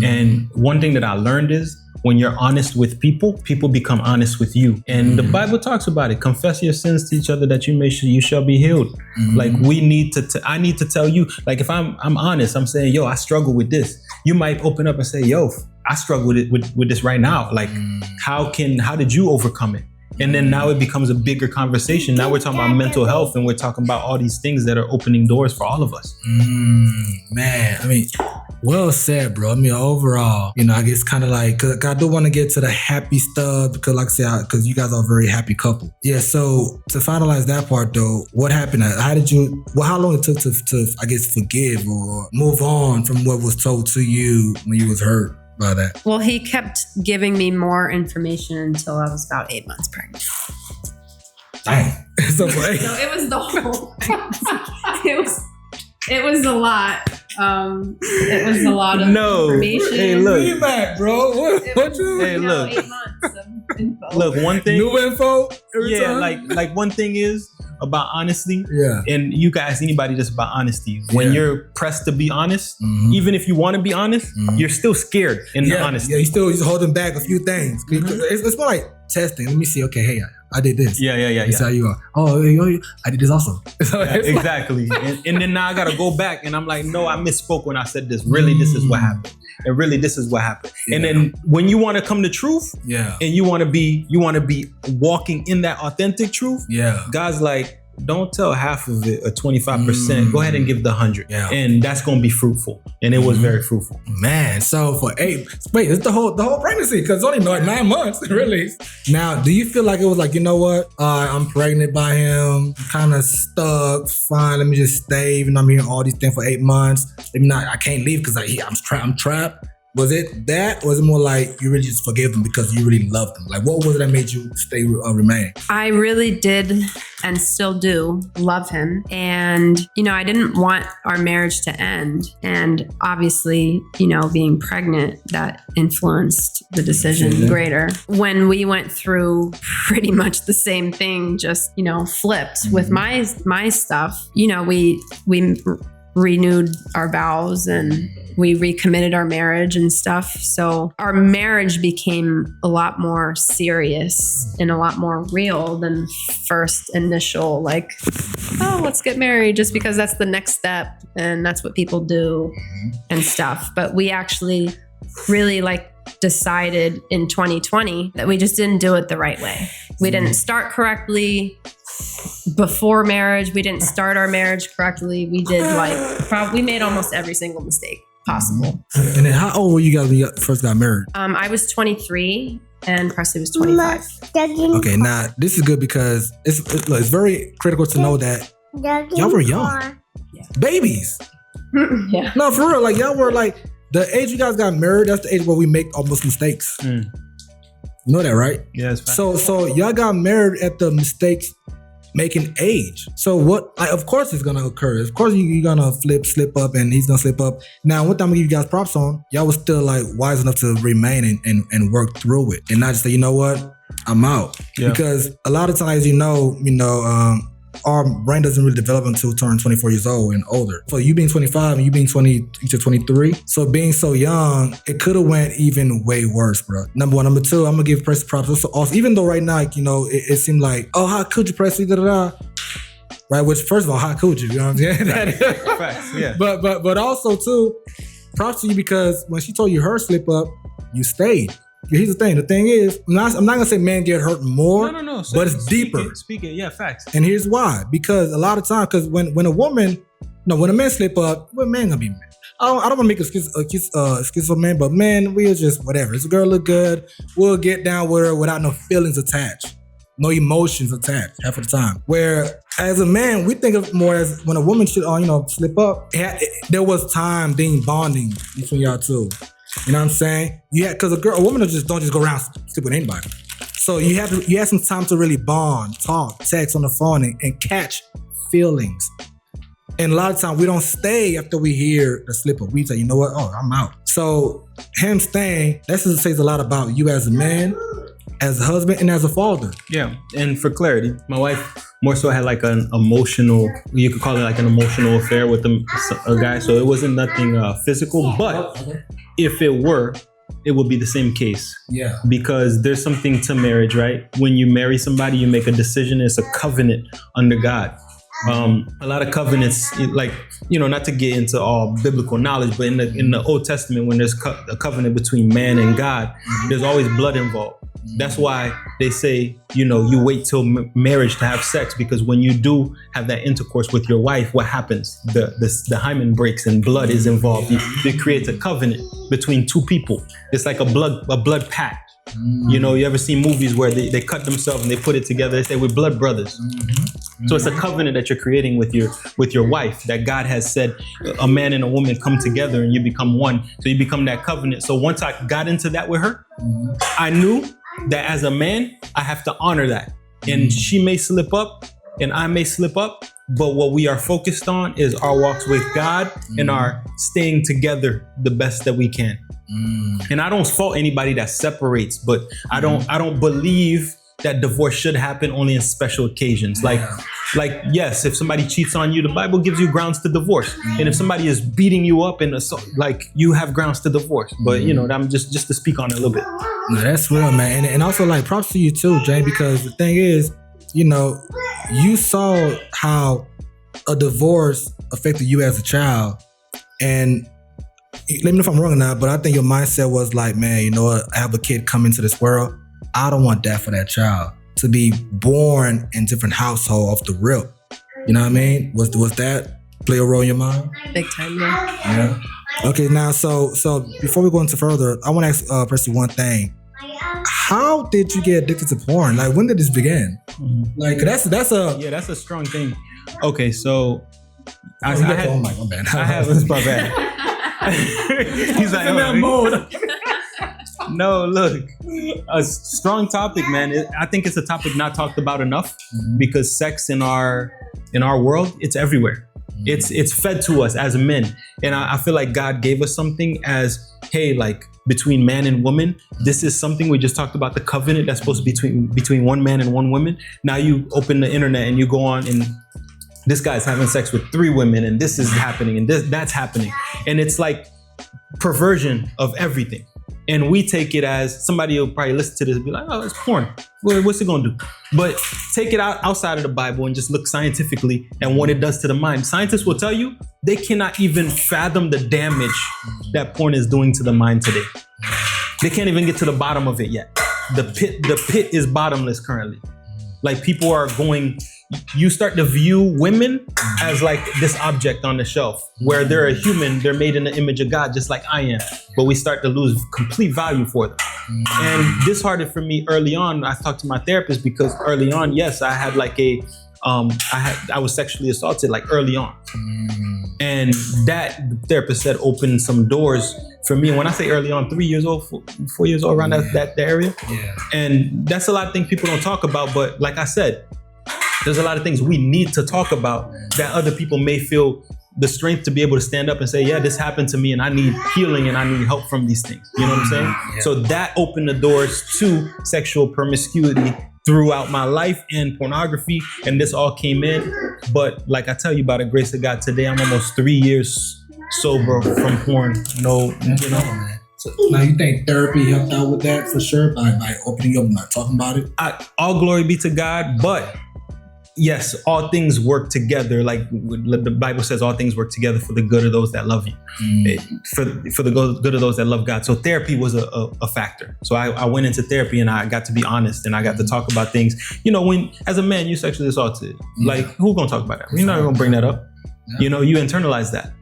And one thing that I learned is when you're honest with people, people become honest with you. And the Bible talks about it. Confess your sins to each other that you shall be healed. Like we need I need to tell you, like if I'm honest, I'm saying, yo, I struggle with this. You might open up and say, yo, I struggle with this right now. Like how did you overcome it? And then now it becomes a bigger conversation. Now we're talking about mental health, and we're talking about all these things that are opening doors for all of us. Man, I mean, well said, bro. I mean, overall, I guess kind of like, cause I do want to get to the happy stuff because like I said, because you guys are a very happy couple. Yeah. So to finalize that part though, what happened? How long it took to I guess, forgive or move on from what was told to you when you was hurt by that? Well, he kept giving me more information until I was about 8 months pregnant. Dang. So it was the whole it was a lot. It was a lot of information. Hey, look. Be back, bro. What you? Hey, look. 8 months of info. Look, one thing. New info? Every time? like one thing is about honesty. Yeah. And you can ask anybody just about honesty. When you're pressed to be honest, even if you want to be honest, you're still scared in the honesty. Yeah, you're holding back a few things. It's more like testing. Let me see. Okay, hey, I did this. Yeah. That's how you are. Oh, I did this also. Exactly. And then now I gotta go back and I'm like, no, I misspoke when I said this. Really, this is what happened. And really, this is what happened. Yeah. And then when you want to come to truth, and you want to be walking in that authentic truth, God's like, don't tell half of it or 25%. Go ahead and give the 100. Yeah. And that's going to be fruitful. And it was very fruitful. Man, so for it's the whole pregnancy, because it's only like 9 months, really. Now, do you feel like it was like, you know what? I'm pregnant by him, kind of stuck, fine, let me just stay, even though I'm hearing all these things for 8 months. Maybe not, I can't leave because I'm trapped. Was it that, or was it more like you really just forgave them because you really loved them? Like, what was it that made you stay remain? I really did and still do love him. And, I didn't want our marriage to end. And obviously, being pregnant, that influenced the decision greater. When we went through pretty much the same thing, just, flipped with my stuff, we renewed our vows and we recommitted our marriage and stuff. So our marriage became a lot more serious and a lot more real than first initial, like, oh, let's get married, just because that's the next step and that's what people do and stuff. But we actually really decided in 2020 that we just didn't do it the right way. We didn't start correctly. Before marriage, we didn't start our marriage correctly. We did we made almost every single mistake possible. And then how old were you guys when you first got married? I was 23 and Presley was 25. Okay, now this is good because it's very critical to know that y'all were young. Babies. Yeah. No, for real. Like y'all were like the age you guys got married, that's the age where we make almost mistakes. You know that, right? Yeah, it's fine. So y'all got married at the mistakes making age. So what? Like, of course it's gonna occur. Of course you're gonna slip up, and he's gonna slip up. Now, one thing I'm gonna give you guys props on, y'all was still like wise enough to remain and work through it, and not just say, you know what, I'm out. Yeah. Because a lot of times, our brain doesn't really develop until we turn 24 years old and older. So you being 25 and you being 23. So being so young, it could have went even way worse, bro. Number one. Number two, I'm gonna give Presley props. Also, even though right now, like, it seemed like, oh, how could you, Presley, da-da-da. Right, which first of all, how could you? You know what I'm saying? Facts, yeah. But also too, props to you, because when she told you her slip up, you stayed. Here's the thing. The thing is, I'm not gonna say men get hurt more, no. But it's deeper. Speak it, yeah, facts. And here's why. Because a lot of times, when a man slip up, what man gonna be man? I don't want to make excuse for men, but man, we'll just whatever. This girl look good, we'll get down with her without no feelings attached, no emotions attached half of the time. Where as a man, we think of more as when a woman should, slip up. There was time being bonding between y'all two. You know what I'm saying? Yeah, because a woman don't just go around sleep with anybody. So you have some time to really bond, talk, text on the phone, and catch feelings. And a lot of times we don't stay after we hear the slip up. We say, you know what? Oh, I'm out. So him staying, that says a lot about you as a man, as a husband, and as a father. Yeah, and for clarity, my wife more so had like an emotional, you could call it like an emotional affair with a guy. So it wasn't nothing physical, but if it were, it would be the same case. Yeah. Because there's something to marriage, right? When you marry somebody, you make a decision. It's a covenant under God. A lot of covenants, like, not to get into all biblical knowledge, but in the Old Testament, when there's a covenant between man and God, there's always blood involved. That's why they say, you wait till marriage to have sex, because when you do have that intercourse with your wife, what happens? The hymen breaks and blood is involved. It creates a covenant between two people. It's like a blood pact. You ever seen movies where they cut themselves and they put it together? They say we're blood brothers. So it's a covenant that you're creating with your wife, that God has said a man and a woman come together and you become one. So you become that covenant. So once I got into that with her, I knew that as a man, I have to honor that. And she may slip up and I may slip up, but what we are focused on is our walks with God and our staying together the best that we can. And I don't fault anybody that separates, but I don't believe that divorce should happen only in special occasions. Like yes, if somebody cheats on you, the Bible gives you grounds to divorce. And if somebody is beating you up you have grounds to divorce. But I'm just to speak on it a little bit. No, that's real, man. And also, like, props to you too, Jay, because the thing is, you saw how a divorce affected you as a child. And let me know if I'm wrong or not, but I think your mindset was like, man, you know what? I have a kid come into this world. I don't want that for that child to be born in different household off the rip. You know what I mean? Was that play a role in your mind? Big time, yeah. Yeah. Okay, now so before we go into further, I want to ask Presley one thing. How did you get addicted to porn? Like, when did this begin? Like, that's a strong thing. Okay, so I have this my bad. He's like, in that mode. No, look, a strong topic, man. I think it's a topic not talked about enough, because sex in our world, it's everywhere. It's fed to us as men. And I feel like God gave us something as, hey, like, between man and woman, this is something we just talked about, the covenant that's supposed to be between one man and one woman. Now you open the internet and you go on and this guy's having sex with 3 women and this is happening and that's happening. And it's like perversion of everything. And we take it as, somebody will probably listen to this and be like, oh, it's porn. What's it gonna do? But take it outside of the Bible and just look scientifically and what it does to the mind. Scientists will tell you they cannot even fathom the damage that porn is doing to the mind today. They can't even get to the bottom of it yet. The pit is bottomless currently. Like, people are you start to view women as like this object on the shelf, where they're a human, they're made in the image of God, just like I am. But we start to lose complete value for them. And disheartened for me early on, I talked to my therapist, because early on, yes, I had like a I was sexually assaulted like early on. And that, the therapist said, opened some doors for me. And when I say early on, 3 years old, 4 years old, around that area. Yeah. And that's a lot of things people don't talk about. But like I said, there's a lot of things we need to talk about that other people may feel the strength to be able to stand up and say, yeah, this happened to me and I need healing and I need help from these things. You know what I'm saying? Yeah. So that opened the doors to sexual promiscuity throughout my life and pornography. And this all came in. But like I tell you, by the grace of God, today I'm almost 3 years sober from porn. No, you know. Man. So now you think therapy helped out with that for sure by opening up and not talking about it? All glory be to God, but yes, all things work together. Like the Bible says, all things work together for the good of those that love you, for the good of those that love God. So therapy was a factor. So I went into therapy and I got to be honest and I got to talk about things. You know, when as a man, you're sexually assaulted, like who's gonna talk about that? You're not gonna bring that up. You know, you internalize that.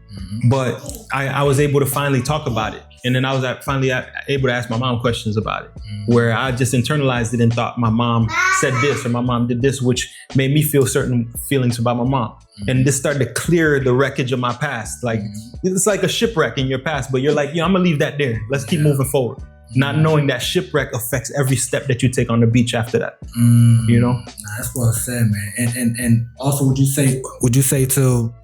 But I was able to finally talk about it. And then I was finally able to ask my mom questions about it, where I just internalized it and thought my mom said this or my mom did this, which made me feel certain feelings about my mom. And this started to clear the wreckage of my past. Like, it's like a shipwreck in your past, but you're like, I'm gonna leave that there. Let's keep moving forward. Not knowing that shipwreck affects every step that you take on the beach after that. You know? That's well said, man. And also, would you say too,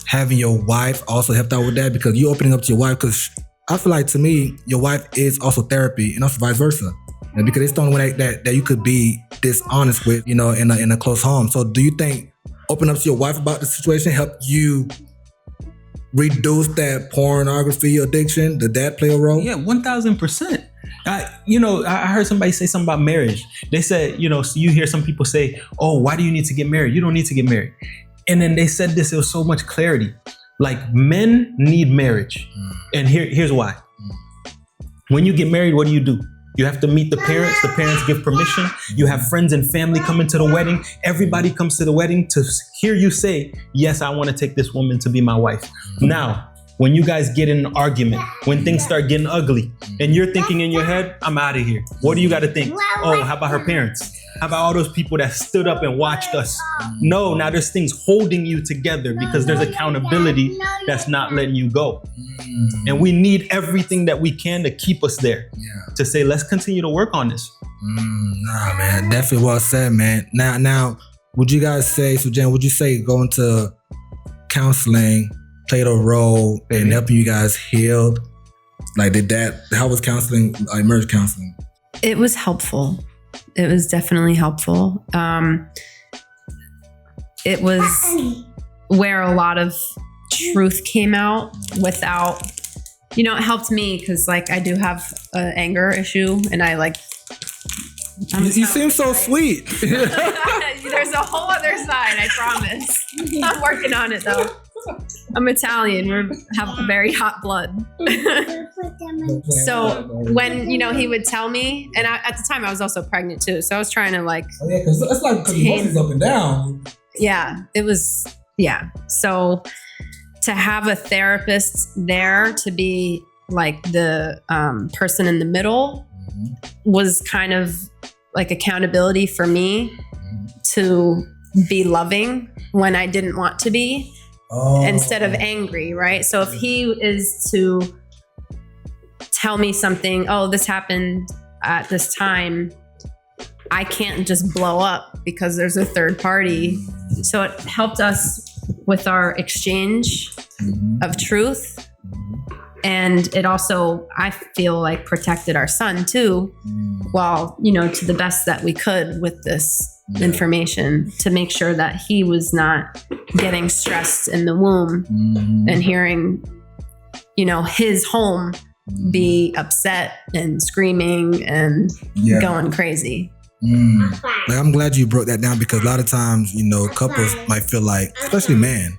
having your wife also helped out with that? Because you opening up to your wife, because I feel like to me, your wife is also therapy, and also vice versa. And because it's the only way that you could be dishonest with, you know, in a close home. So do you think opening up to your wife about the situation helped you reduce that pornography addiction? Did that play a role? Yeah, 1000%. I heard somebody say something about marriage. They said, so you hear some people say, oh, why do you need to get married? You don't need to get married. And then they said this, it was so much clarity. Like, men need marriage. And here's why. When you get married, what do? You have to meet the parents. The parents give permission. You have friends and family coming to the wedding. Everybody comes to the wedding to hear you say, yes, I want to take this woman to be my wife. Now, when you guys get in an argument, when things start getting ugly, and you're thinking in your head, I'm out of here. What do you got to think? Oh, how about her parents? How about all those people that stood up and watched us? No, now there's things holding you together because there's accountability that's not letting you go. And we need everything that we can to keep us there. To say, let's continue to work on this. Nah, man, definitely well said, man. Now, would you guys say, so Jen, would you say going to counseling played a role in helping you guys heal? Like, how was counseling, like marriage counseling? It was helpful. It was definitely helpful. It was where a lot of truth came out without, it helped me because like I do have an anger issue and I like. You seem so sweet. There's a whole other side, I promise. I'm working on it though. I'm Italian. We have very hot blood. So when, he would tell me, and at the time I was also pregnant too. So I was trying to like. Oh yeah, because that's like emotions up and down. Yeah, it was. Yeah. So to have a therapist there to be like the person in the middle was kind of like accountability for me to be loving when I didn't want to be. Instead of angry, right? So if he is to tell me something, oh, this happened at this time, I can't just blow up because there's a third party. So it helped us with our exchange of truth. And it also, I feel like, protected our son too, while, to the best that we could with this information to make sure that he was not getting stressed in the womb and hearing, his home be upset and screaming and going crazy. Like, I'm glad you broke that down because a lot of times, couples might feel like, especially men,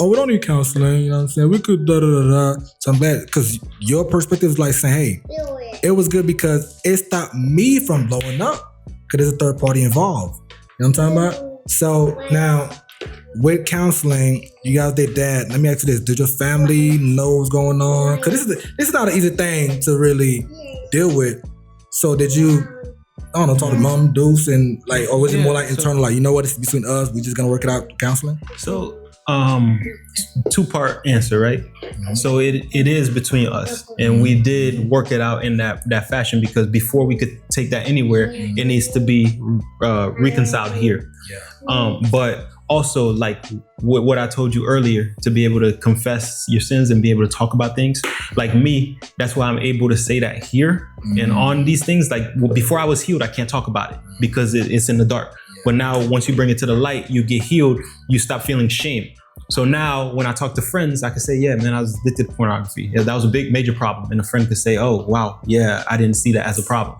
oh, we don't need counseling, you know what I'm saying? We could da-da-da-da. So I'm glad, because your perspective is like saying, hey, it was good because it stopped me from blowing up because there's a third party involved. You know what I'm talking about? So now, with counseling, you guys did that. Let me ask you this. Did your family know what's going on? Because this is not an easy thing to really deal with. So did you I don't know, talk to mom, Deuce, and like, or was it more like internal, like, you know what, it's between us, we just gonna work it out counseling? So, two-part answer, right? So it is between us, and we did work it out in that fashion, because before we could take that anywhere, it needs to be reconciled here. But also, like what I told you earlier, to be able to confess your sins and be able to talk about things, like me, that's why I'm able to say that here and on these things. Like before I was healed, I can't talk about it because it's in the dark. But now once you bring it to the light, you get healed, you stop feeling shame. So now when I talk to friends, I can say, yeah, man, I was addicted to pornography. Yeah, that was a major problem. And a friend could say, oh, wow, yeah, I didn't see that as a problem.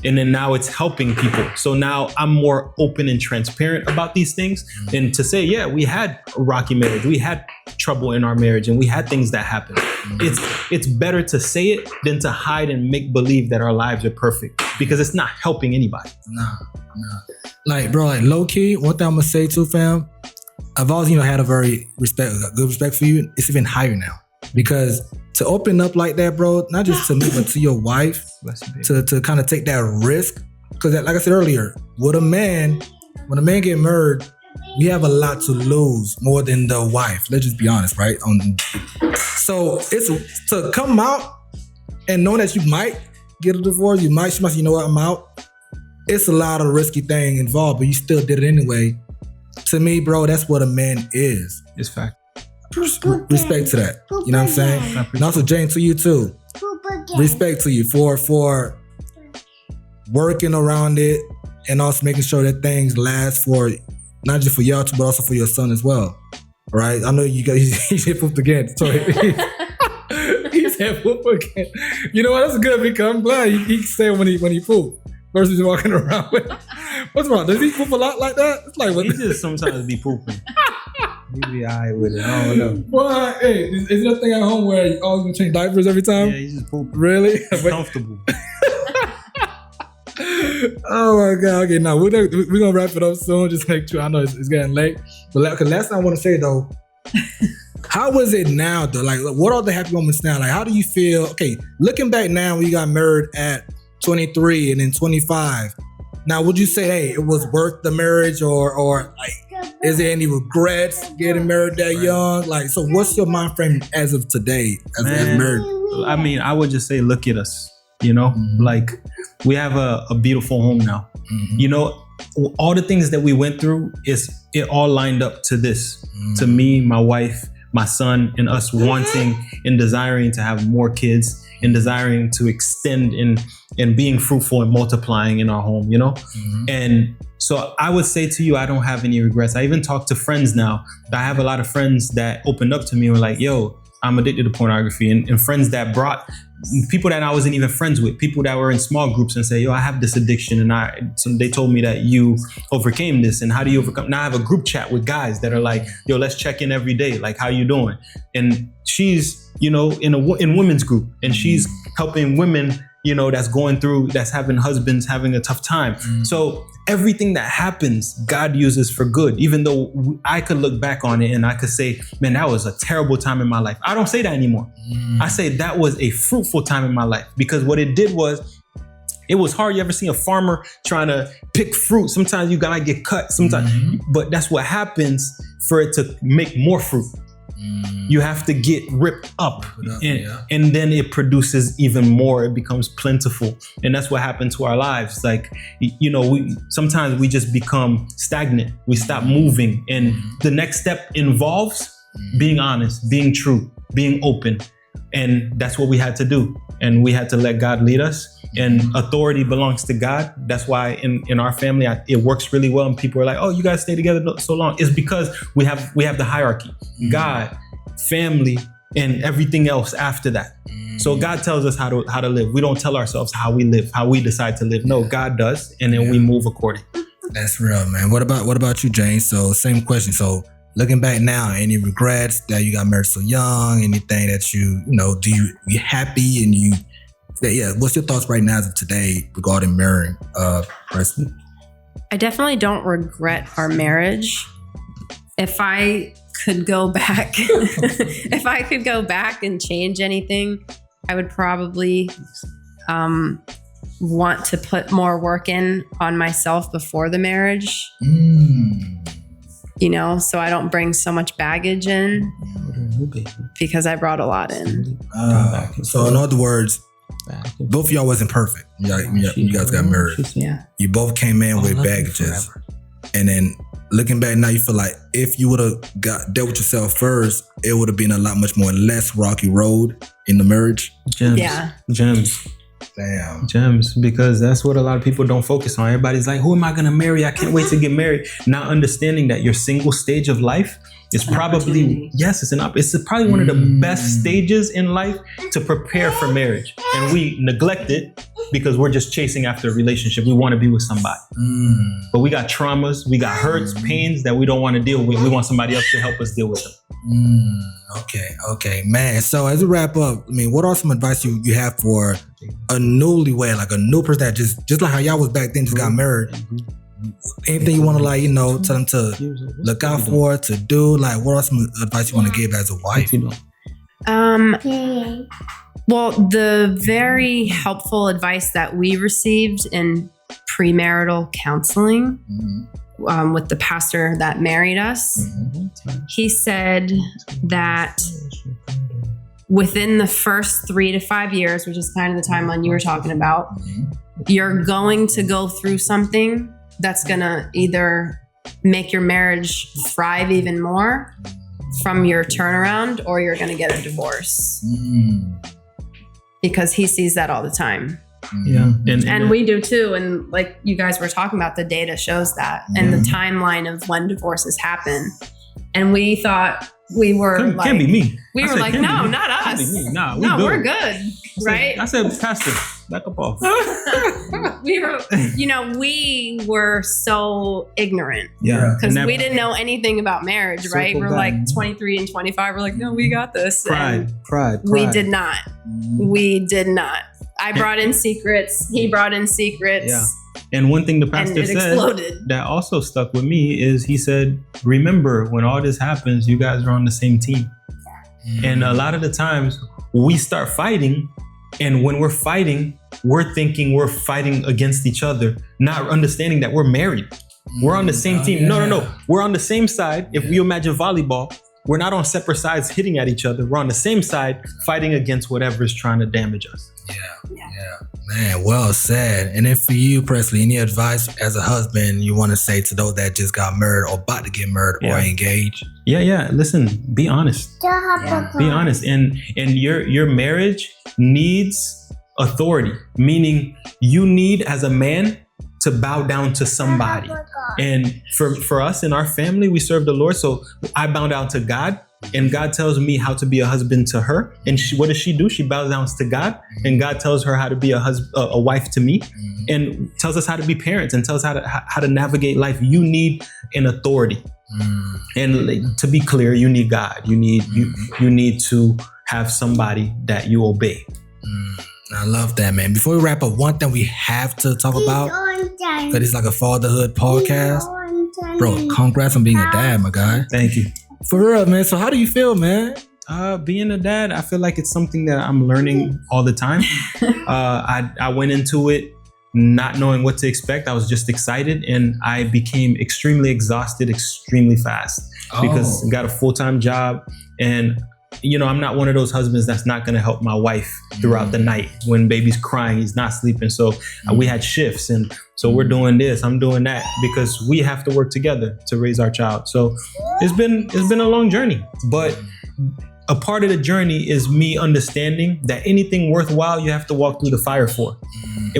And then now it's helping people. So now I'm more open and transparent about these things. And to say, yeah, we had a rocky marriage. We had trouble in our marriage and we had things that happened. It's better to say it than to hide and make believe that our lives are perfect, because it's not helping anybody. Nah. Like, bro, like low key, one thing I'm gonna say too, fam, I've always, had a good respect for you. It's even higher now, because to open up like that, bro, not just to me, but to your wife, to kind of take that risk. Because like I said earlier, when a man get married, we have a lot to lose more than the wife. Let's just be honest, right? So it's to come out and know that you might get a divorce, she might, you know what, I'm out. It's a lot of risky thing involved, but you still did it anyway. To me, bro, that's what a man is. It's fact. Respect to that. You know what I'm saying? And also, Jane, to you too. Respect to you for working around it and also making sure that things last for not just for y'all two, but also for your son as well. All right? I know you guys. He said poop again. Sorry. He said poop again. You know what? That's good, because I'm glad he said when he poop versus walking around with. What's wrong? Does he poop a lot like that? It's like, what? He just sometimes be pooping. He be alright with it. I don't know. Well, hey, is there a thing at home where you always gonna change diapers every time? Yeah, he's just pooping. Really? He's comfortable. Oh my God. Okay, now we're gonna wrap it up soon. Just make sure. I know it's getting late. But last thing I want to say though, how was it now though? Like, what are the happy moments now? Like, how do you feel? Okay, looking back now, when you got married at 23 and then 25. Now, would you say, hey, it was worth the marriage, or like, is there any regrets getting married that young? Like, so what's your mind frame as of today, as married? I mean, I would just say, look at us, like we have a beautiful home now. All the things that we went through, it all lined up to this, to me, my wife, my son, and us wanting and desiring to have more kids and desiring to extend and being fruitful and multiplying in our home, And so I would say to you, I don't have any regrets. I even talk to friends now. I have a lot of friends that opened up to me and were like, yo, I'm addicted to pornography. And friends that brought people that I wasn't even friends with, people that were in small groups and say, yo, I have this addiction. And so they told me that you overcame this. And how do you overcome? Now I have a group chat with guys that are like, yo, let's check in every day. Like, how you doing? And she's, in women's group, and she's helping women, that's having husbands having a tough time. So everything that happens, God uses for good, even though I could look back on it and I could say, man, that was a terrible time in my life. I don't say that anymore. I say that was a fruitful time in my life, because what it did was, it was hard. You ever seen a farmer trying to pick fruit? Sometimes you gotta get cut sometimes, but that's what happens for it to make more fruit. You have to get ripped up, and then it produces even more. It becomes plentiful, and that's what happened to our lives. Like, sometimes we just become stagnant. We stop moving, and the next step involves being honest, being true, being open, and that's what we had to do. And we had to let God lead us. And authority belongs to God. That's why in our family, it works really well. And people are like, oh, you guys stay together so long. It's because we have the hierarchy, God, family, and everything else after that. So God tells us how to live. We don't tell ourselves how we live, how we decide to live. No, God does. And then we move according. That's real, man. What about you, Jane? So same question. So looking back now, any regrets that you got married so young? Anything that you happy and you? What's your thoughts right now as of today regarding marrying Presley? I definitely don't regret our marriage. If I could go back, and change anything, I would probably want to put more work in on myself before the marriage. You know, so I don't bring so much baggage in because I brought a lot in. So in other words, both of y'all wasn't perfect. You guys got married. Yeah. You both came in with baggages. And then looking back now, you feel like if you would have dealt with yourself first, it would have been a lot much more less rocky road in the marriage. Gems. Damn. Gems, because that's what a lot of people don't focus on. Everybody's like, who am I going to marry? I can't wait to get married. Not understanding that your single stage of life is probably, it's probably one of the best stages in life to prepare for marriage. And we neglect it because we're just chasing after a relationship. We want to be with somebody. But we got traumas, we got hurts, pains that we don't want to deal with. We want somebody else to help us deal with them. Okay, man. So as we wrap up, I mean, what are some advice you have for a newlywed, like a new person that just like how y'all was back then, just got married? Anything you want to tell them to look out for, to do? Like, what are some advice you want to give as a wife? Well, the very helpful advice that we received in premarital counseling with the pastor that married us, he said that within the first 3 to 5 years, which is kind of the timeline you were talking about, you're going to go through something that's going to either make your marriage thrive even more from your turnaround, or you're going to get a divorce. Because he sees that all the time. Yeah. And we do too. And like you guys were talking about, the data shows that, and the timeline of when divorces happen. And we thought we were can't be me. We were like, no, not us. No, we're good. Right? I said, Pastor, back up off. we were so ignorant. Yeah. Because we didn't know anything about marriage, right? We're like 23 and 25. We're like, no, we got this. Pride. We did not. We did not. I brought in secrets. He brought in secrets. Yeah. And one thing the pastor said that also stuck with me is he said, remember, when all this happens, you guys are on the same team. And a lot of the times we start fighting, and when we're fighting, we're thinking we're fighting against each other, not understanding that we're married. We're on the same team. No. We're on the same side. If you imagine volleyball, we're not on separate sides hitting at each other. We're on the same side fighting against whatever is trying to damage us. Yeah. Man, well said. And then for you, Presley, any advice as a husband you want to say to those that just got married or about to get married or engaged? Yeah. Listen, be honest. Be honest. And your marriage needs authority, meaning you need, as a man, to bow down to somebody. And for us in our family, we serve the Lord. So I bow down to God, and God tells me how to be a husband to her. And what does she do? She bows down to God, and God tells her how to be a wife to me, and tells us how to be parents, and tells us how to navigate life. You need an authority. And to be clear, you need God. You need to have somebody that you obey. I love that, man. Before we wrap up, one thing we have to talk about, because it's like a fatherhood podcast. Bro, congrats on being a dad, my guy. Thank you. For real, man. So how do you feel, man? Being a dad, I feel like it's something that I'm learning all the time. I went into it not knowing what to expect. I was just excited, and I became extremely exhausted extremely fast because I got a full-time job, and I'm not one of those husbands that's not going to help my wife throughout the night. When baby's crying, he's not sleeping. So we had shifts. And so we're doing this, I'm doing that, because we have to work together to raise our child. So it's been a long journey. But a part of the journey is me understanding that anything worthwhile, you have to walk through the fire for.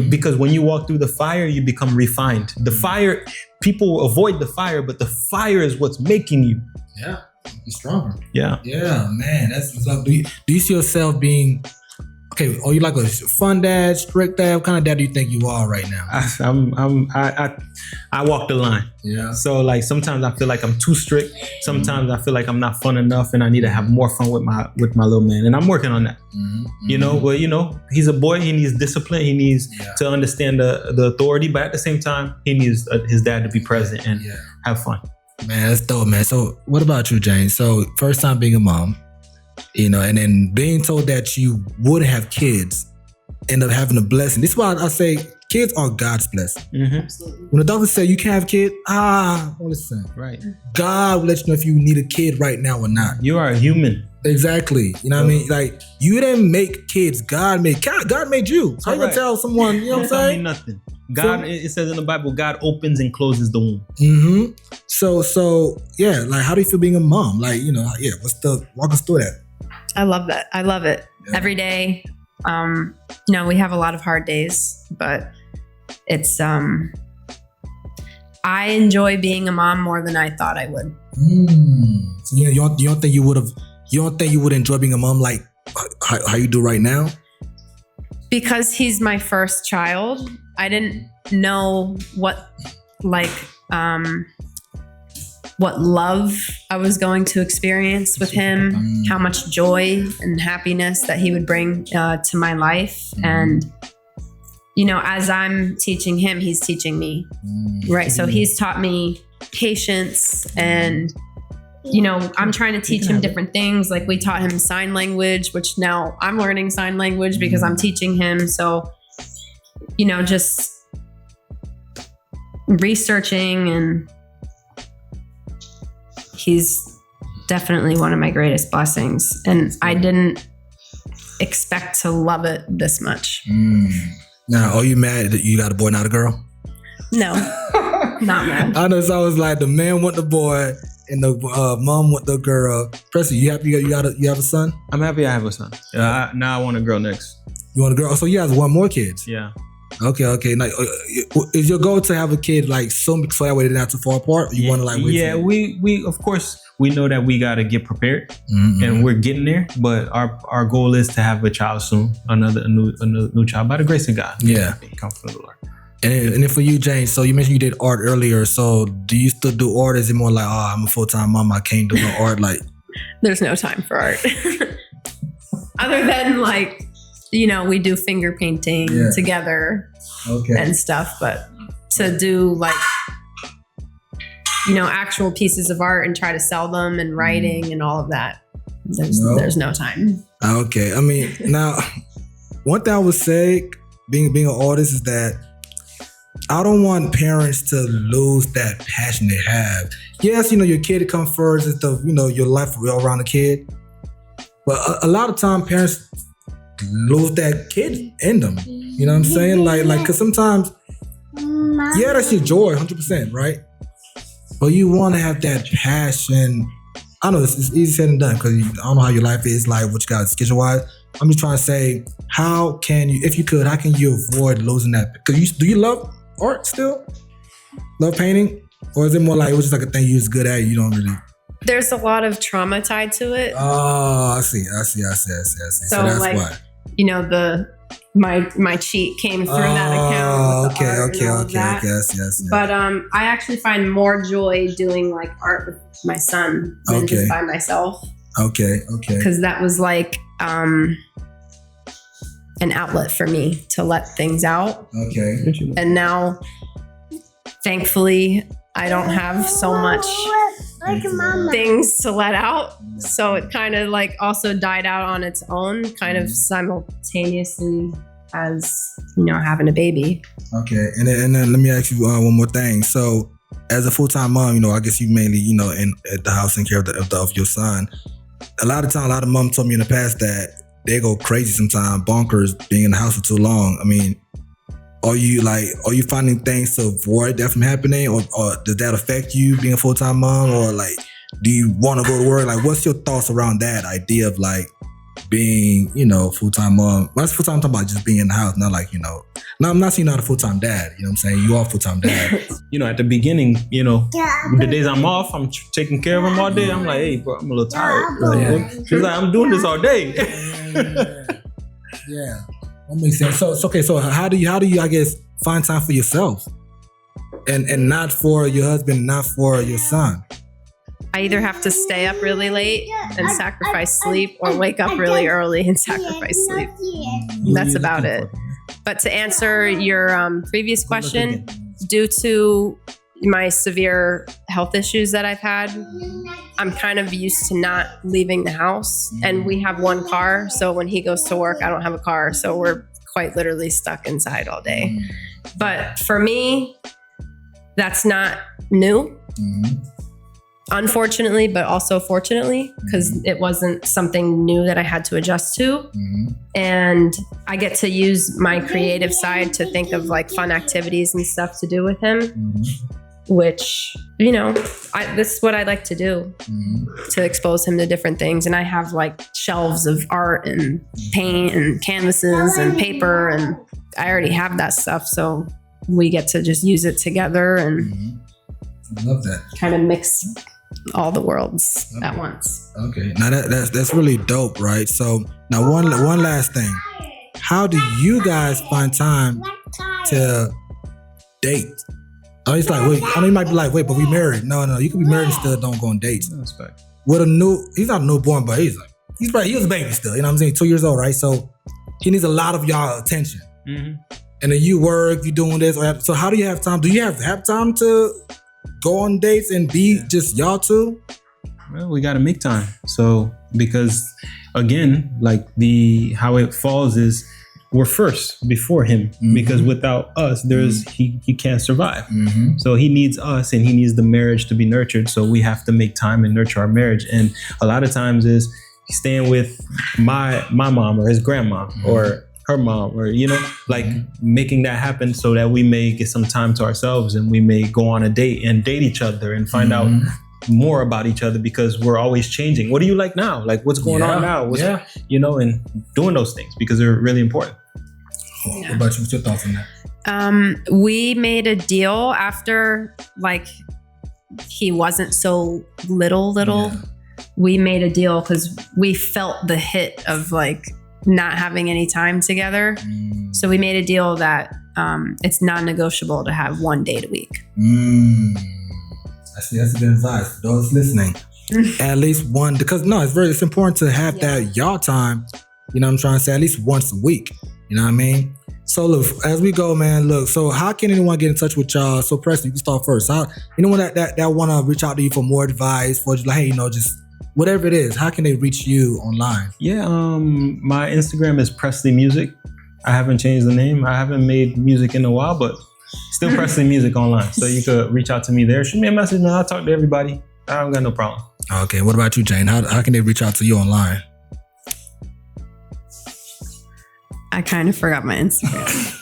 Because when you walk through the fire, you become refined. The fire, people avoid the fire, but the fire is what's making you. Yeah. Be stronger. Yeah, man. That's what's up. Do you see yourself being are you like a fun dad, strict dad? What kind of dad do you think you are right now? I walk the line. Yeah. So like sometimes I feel like I'm too strict. Sometimes I feel like I'm not fun enough, and I need to have more fun with my little man. And I'm working on that. Well, he's a boy. He needs discipline. He needs to understand the authority, but at the same time, he needs his dad to be present and have fun. Man, that's dope, man. So what about you, Jane? So first time being a mom, and then being told that you would have kids end up having a blessing. This is why I say kids are God's blessing. Absolutely. When the doctor say you can't have a kid, listen. Right. God will let you know if you need a kid right now or not. You are a human. Exactly. You know what I mean? Like, you didn't make kids. God made you. So you can tell someone, you know what I'm saying? Mean nothing. God, it says in the Bible, God opens and closes the womb. Mm-hmm. So yeah, like, how do you feel being a mom? Like, walk us through that. I love that. I love it. Yeah. Every day. We have a lot of hard days, but it's, I enjoy being a mom more than I thought I would. So, you don't think you would enjoy being a mom like how you do right now? Because he's my first child, I didn't know what love I was going to experience with him, how much joy and happiness that he would bring to my life. And, as I'm teaching him, he's teaching me, right? So he's taught me patience and, I'm trying to teach him different things. Like, we taught him sign language, which now I'm learning sign language because I'm teaching him. So, just researching, and he's definitely one of my greatest blessings. And I didn't expect to love it this much. Now, are you mad that you got a boy, not a girl? No, not mad. I know. So I was like, the man want the boy and the mom want the girl. Presley, you happy you have a son? I'm happy I have a son. Now I want a girl next. You want a girl? So you have one more kids? Yeah. Okay. Now, is your goal to have a kid like soon so that way they're not too far apart? Or you want to like wait? Yeah, we of course we know that we gotta get prepared, and we're getting there. But our goal is to have a child soon, a new child by the grace of God. Yeah. Come from the Lord. And then for you, Jane, so you mentioned you did art earlier. So do you still do art? Is it more like, I'm a full-time mom, I can't do no art? Like, there's no time for art. Other than we do finger painting together and stuff. But to do actual pieces of art and try to sell them and writing and all of that, there's no time. Okay. I mean, now, one thing I would say, being an artist, is that I don't want parents to lose that passion they have. Yes, your kid comes first. It's your life around the kid. But a lot of time parents lose that kid in them. You know what I'm saying? Like, cause sometimes, that's your joy, 100%, right? But you want to have that passion. I know it's easy said and done because I don't know how your life is, like what you got schedule wise. I'm just trying to say, how can you avoid losing that? Because do you love art still? Love painting? Or is it more like it was just like a thing you was good at, you don't really? There's a lot of trauma tied to it. Oh, I see. So that's why. My cheat came through that account. Okay. Yes. But I actually find more joy doing art with my son than just by myself. Okay. Because that was an outlet for me to let things out. Okay. And now, thankfully, I don't have so much things to let out. So it kind of also died out on its own, kind of simultaneously as, having a baby. Okay. And then let me ask you one more thing. So as a full-time mom, I guess you mainly, at the house and care of your son. A lot of moms told me in the past that they go crazy sometimes, bonkers, being in the house for too long. I mean, are you finding things to avoid that from happening, or does that affect you being a full-time mom, or do you want to go to work? What's your thoughts around that idea of being, full-time mom? When I say full-time, I'm talking about just being in the house, not no, I'm not saying you're not a full-time dad. You know what I'm saying? You are a full-time dad. At the begining, the days I'm off, I'm taking care of him all day. I'm like, hey, bro, I'm a little tired. She's like, I'm doing this all day. Yeah. That makes sense. So how do you, I guess, find time for yourself and not for your husband, not for your son? I either have to stay up really late and sacrifice sleep, or wake up really early and sacrifice sleep. That's about it. But to answer your previous question, due to my severe health issues that I've had, I'm kind of used to not leaving the house. And we have one car. So when he goes to work, I don't have a car. So we're quite literally stuck inside all day. But for me, that's not new. Unfortunately, but also fortunately, because it wasn't something new that I had to adjust to. And I get to use my creative side to think of like fun activities and stuff to do with him, which, you know, this is what I like to do, to expose him to different things. And I have like shelves of art and paint and canvases and paper, and I already have that stuff. So we get to just use it together and I love that. kind of mix all the worlds at once. Okay, now that's really dope, right? So now one last thing, how do you guys find time to date? Oh, it's like, wait, I mean, you might be like, wait, but we married. No, you can be married and still don't go on dates. Respect. With he's not a newborn, but he was a baby still. You know what I'm saying? 2 years old, right? So he needs a lot of y'all attention. And then you work, you doing this. So how do you have time? Do you have time to go on dates and be just y'all two? Well, we got to make time. So, because again, like how it falls is we're first before him, because without us, he can't survive. So he needs us, and he needs the marriage to be nurtured. So we have to make time and nurture our marriage. And a lot of times is staying with my mom or his grandma or her mom, or, you know, like making that happen so that we may get some time to ourselves, and we may go on a date and date each other and find out more about each other, because we're always changing. What do you like now? Like, what's going on now? You know, and doing those things because they're really important. What about you? What's your thoughts on that? We made a deal after, like, he wasn't so little. We made a deal because we felt the hit of like not having any time together. So we made a deal that it's non-negotiable to have one date a week. I see, that's good advice for those listening. At least one, because it's important to have that y'all time. You know what I'm trying to say? At least once a week. You know what I mean? So look, as we go, man, look, so how can anyone get in touch with y'all? So Presley, you can start first. How, anyone that want to reach out to you for more advice, for just like, hey, you know, just whatever it is, how can they reach you online? Yeah, my Instagram is Presley Music. I haven't changed the name. I haven't made music in a while, but still Presley Music online. So you could reach out to me there. Shoot me a message, man. I'll talk to everybody. I don't got no problem. Okay, what about you, Jane? How can they reach out to you online? I kind of forgot my Instagram.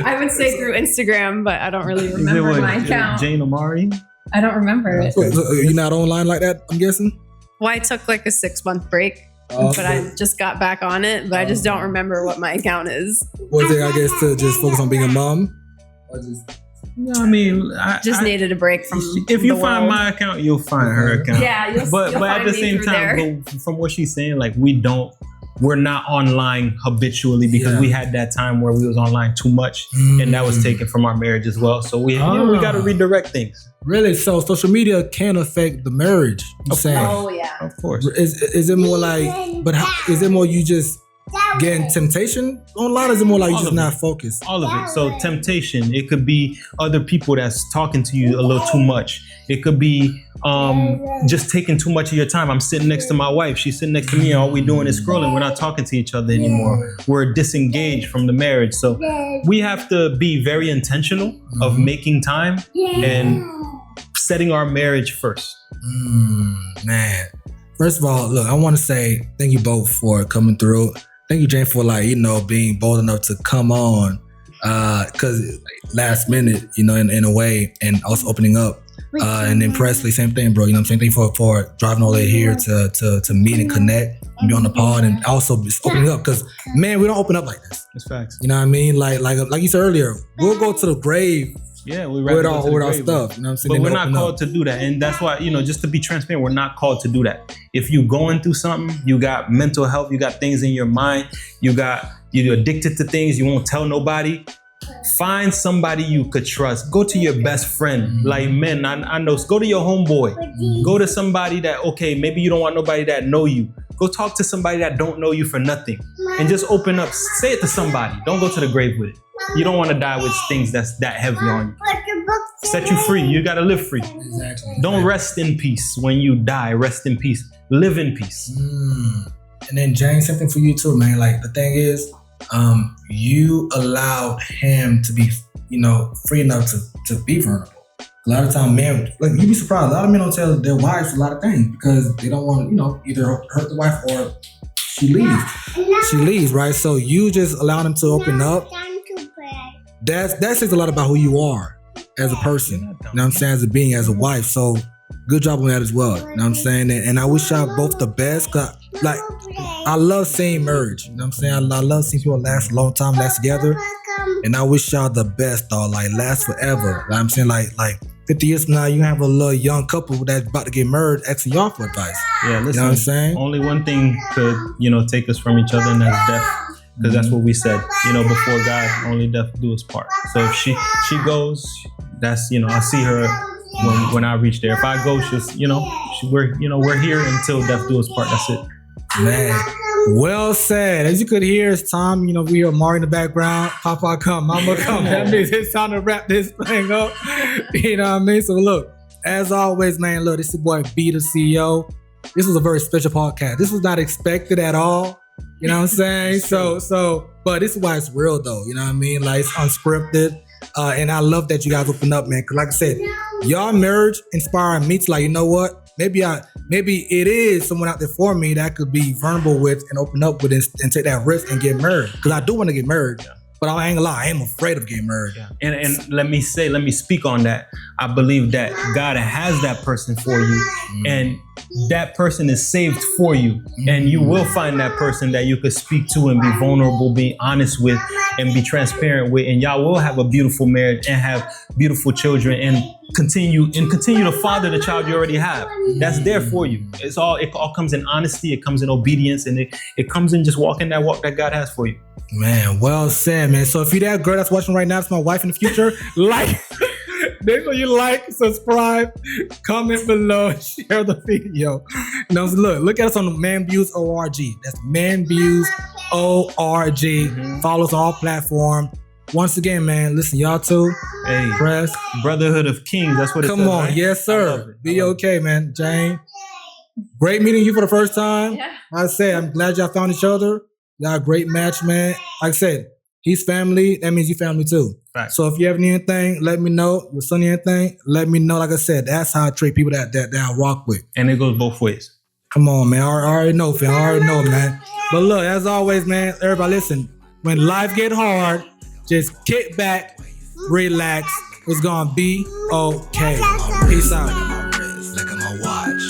I would say through Instagram, but I don't really remember my account. Jane Amari? I don't remember it. So you're not online like that, I'm guessing? Well, I took like a 6-month break, but I just got back on it, but I just don't remember what my account is. Was it, I guess, to just focus on being a mom? Or just... No, I mean, I needed a break from. If you find my account, you'll find her account. Yeah, but at the same time, from what she's saying, like we're not online habitually because we had that time where we was online too much, and that was taken from our marriage as well. So we got to redirect things. Really? So social media can affect the marriage? Oh yeah, of course. Is it more like? But is it more you just getting temptation online? Or is it more like you just not focused? All of it. So temptation. It could be other people that's talking to you a little too much. It could be just taking too much of your time. I'm sitting next to my wife. She's sitting next to me. And all we doing is scrolling. We're not talking to each other anymore. We're disengaged from the marriage. So we have to be very intentional of making time and setting our marriage first. Man. First of all, look, I want to say thank you both for coming through. Thank you, Jane, for being bold enough to come on. Because last minute, in a way, and also opening up. And then Presley, same thing, bro. You know what I'm saying? Thank you for driving all the way here to meet and connect and be on the pod, and also just opening up. Because, man, we don't open up like this. That's facts. You know what I mean? Like you said earlier, we'll go to the grave. Yeah, with our stuff. You know what I'm saying? But we're not called to do that. And that's why, just to be transparent, we're not called to do that. If you're going through something, you got mental health, you got things in your mind, you're addicted to things, you won't tell nobody. Find somebody you could trust. Go to your best friend. Like, men, I know, go to your homeboy. Go to somebody that, okay, maybe you don't want nobody that know you. Go talk to somebody that don't know you for nothing. And just open up, say it to somebody. Don't go to the grave with it. You don't want to die with things that's that heavy on you. Set you free. You got to live free. Exactly. Don't rest in peace when you die. Rest in peace. Live in peace. And then, Jane, something for you too, man. Like, the thing is, you allowed him to be, free enough to be vulnerable. A lot of time, men, like you'd be surprised. A lot of men don't tell their wives a lot of things because they don't want to, either hurt the wife or she leaves. She leaves, right? So you just allow them to open up. That says a lot about who you are as a person. You know what I'm saying? As a being, as a wife. So good job on that as well. You know what I'm saying? And I wish y'all both the best. Cause like I love seeing marriage. You know what I'm saying? I love seeing people last a long time, last together. And I wish y'all the best, though. Like last forever. You know what I'm saying? Like 50 years from now, you have a little young couple that's about to get married asking y'all for advice. Yeah, listen. You know what I'm saying? Only one thing could, take us from each other, and that's death. Because that's what we said. Before God, only death do us part. So if she goes, that's, I'll see her when I reach there. If I go, we're here until death do us part. That's it. Man, well said. As you could hear, it's time. We hear Mari in the background. Papa come, Mama come. That means it's time to wrap this thing up. You know what I mean? So look, as always, man, look, this is your boy B the CEO. This was a very special podcast. This was not expected at all. You know what I'm saying? So, but this is why it's real though. You know what I mean? Like it's unscripted. And I love that you guys open up, man. Cause like I said, y'all marriage inspiring me to like, you know what? Maybe it is someone out there for me that I could be vulnerable with and open up with and take that risk and get married. Cause I do want to get married. Yeah. But I ain't gonna lie, I am afraid of getting married. Yeah. And let me speak on that. I believe that God has that person for you, and that person is saved for you. And you will find that person that you could speak to and be vulnerable, be honest with, and be transparent with. And y'all will have a beautiful marriage and have beautiful children and continue to father the child you already have. That's there for you. It all comes in honesty, it comes in obedience, and it comes in just walking that walk that God has for you. Man, well said, man. So if you're that girl that's watching right now, it's my wife in the future, make sure you like, subscribe, comment below, share the video. Look at us on manviews.org. That's manviews.org. Follow us on all platforms. Once again, man, listen, y'all too. Hey, Press. Brotherhood of Kings. That's what it says. Come on. Right? Yes, sir. B.O.K, man. Jane. Great meeting you for the first time. Yeah. Like I said, I'm glad y'all found each other. Y'all a great match, man. Like I said, he's family. That means you family too. Right. So if you have anything, let me know. Your son anything, let me know. Like I said, that's how I treat people that I rock with. And it goes both ways. Come on, man. I already know, fam. I already know, man. But look, as always, man, everybody listen. When life get hard, just kick back, relax. It's gonna be okay. Peace out. Look at my watch.